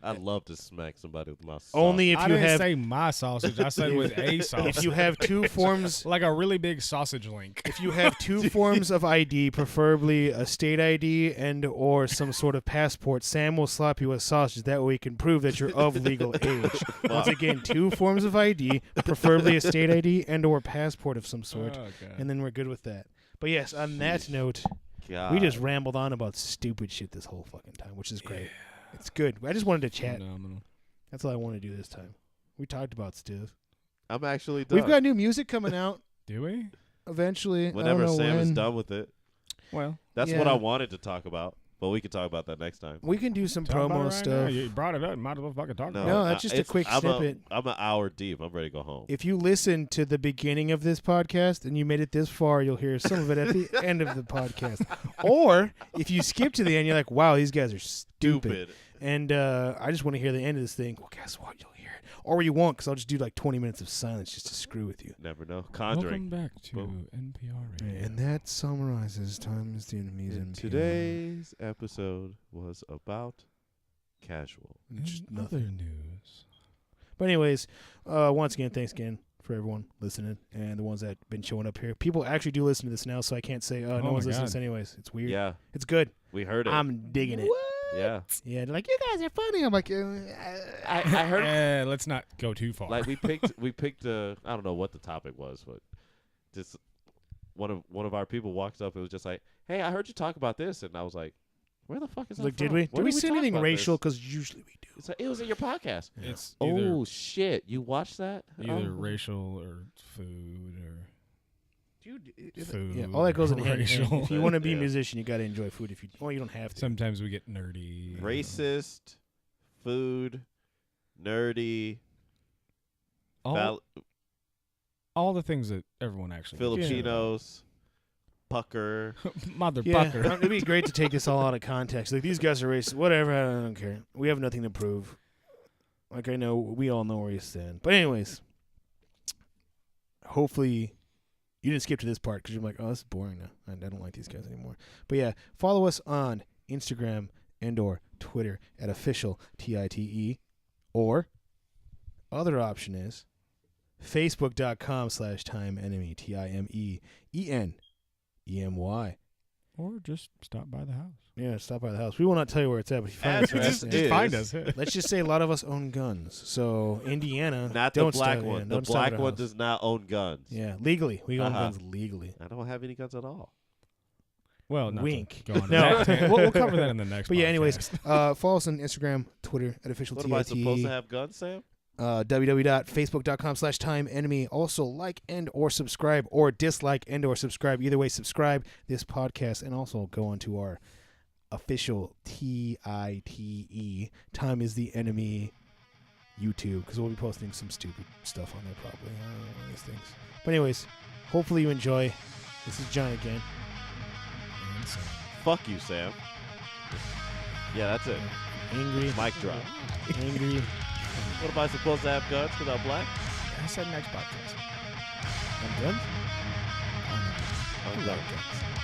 B: I'd love to smack somebody with my sausage.
A: Only if
C: I
A: you
C: didn't
A: have
C: say my sausage. I said with a sausage.
A: if you have 2 forms.
C: like a really big sausage link.
A: If you have 2 forms of ID, preferably a state ID and or some sort of passport, Sam will slap you with sausage. That way he can prove that you're of legal age. Once again, 2 forms of ID, preferably a state ID and or passport of some sort,
C: Oh, God.
A: and then we're good with that. But yes, on that note,
B: God.
A: we just rambled on about stupid shit this whole fucking time, which is great. It's good. I just wanted to chat.
C: Phenomenal.
A: That's all I want to do this time. We talked about stuff.
B: I'm actually done.
A: We've got new music coming out
C: Do we?
A: eventually.
B: Whenever
A: I don't know
B: Sam is
A: when.
B: done with it.
C: Well,
B: That's what
A: Yeah.
B: I wanted to talk about, but we can talk about that next time.
A: We can do some
C: talk about it
A: promo
C: right now.
A: stuff.
C: You brought it up. Might as well fucking talk
B: No,
C: about
A: No,
C: it.
A: that's just a
B: it's-
A: quick
B: I'm
A: snippet.
B: I'm an hour deep. I'm ready to go home.
A: If you listen to the beginning of this podcast and you made it this far, you'll hear some of it at the end of the podcast. Or if you skip to the end, you're like, wow, these guys are stupid. And I just want to hear the end of this thing. Well, guess what? You'll hear it. Or you won't, because I'll just do like 20 minutes of silence just to screw with you.
B: Never know.
C: Welcome
B: Conjuring.
C: back to
B: Boom.
C: NPR Radio.
A: And that summarizes Time is the Enemy's
B: And
A: NPR.
B: today's episode was about casual.
A: Just
C: In
A: nothing.
C: other news.
A: But anyways, once again, thanks again for everyone listening and the ones that have been showing up here. People actually do listen to this now, so I can't say, no
C: Oh
A: one's
C: my
A: listening to
C: God.
A: this anyways. It's weird.
B: Yeah,
A: It's good.
B: we heard it.
A: I'm digging it.
B: Yeah.
A: Yeah, they're like, you guys are funny. I'm like,
B: I heard
C: Let's not go too far.
B: like we picked I don't know what the topic was, but just one of our people walked up and was just like, "Hey, I heard you talk about this," and I was like, "Where the fuck is that
A: like, did
B: from?
A: we?
B: Where
A: Did we say
B: talk
A: anything
B: about
A: racial?
B: this?"
A: Because usually we do.
B: It's like, it was in your podcast.
C: It's
B: Oh shit! You watched that?
C: either
B: Oh.
C: racial or food or
A: Dude,
C: food.
A: yeah, all that goes in hand in hand.
C: racial.
A: If you want to be a
B: Yeah.
A: musician, you got to enjoy food. If you, well, you don't have to.
C: Sometimes we get nerdy.
B: Racist, food, nerdy,
C: All, all the things that everyone actually
B: Filipinos, pucker.
C: Motherfucker.
A: Yeah, it'd be great to take this all out of context. Like, these guys are racist. Whatever, I don't care. We have nothing to prove. Like, I know, we all know where you stand. But anyways, hopefully you didn't skip to this part because you're like, oh, this is boring now. I don't like these guys anymore. But yeah, follow us on Instagram and or Twitter at official TITE, or other option is facebook.com/timeenemy, TIMEENEMY.
C: Or just stop by the house.
A: Yeah, stop by the house. We will not tell you where it's at, but if you find us,
B: Address
A: right?
B: is-
C: find us.
A: Let's just say a lot of us own guns. So Indiana,
B: Not the
A: don't
B: black
A: stop,
B: one.
A: Yeah,
B: The
A: don't stop
B: black
A: at our
B: one
A: house.
B: does not own guns.
A: Yeah, legally. We own
B: Uh-huh.
A: guns legally.
B: I don't have any guns at all.
C: Well, not to
A: Wink.
C: Go on
A: No.
C: we'll cover that in the next.
A: But yeah, anyways,
C: podcast.
A: follow us on Instagram, Twitter at official
B: What am I
A: TITE.
B: supposed to have guns, Sam?
A: www.facebook.com/time enemy. Also, like and or subscribe, or dislike and or subscribe. Either way, subscribe this podcast, and also go onto our official TITE Time is the Enemy YouTube, because we'll be posting some stupid stuff on there probably. I don't know, one of these things. But anyways, hopefully you enjoy. This is John again.
C: And Sam.
B: Fuck you, Sam. Yeah, that's it.
A: Angry.
B: Mic drop.
A: Angry.
B: What am I supposed to have guns because I'm black?
C: I said next podcast.
A: I'm done?
B: I'm done.
A: Okay.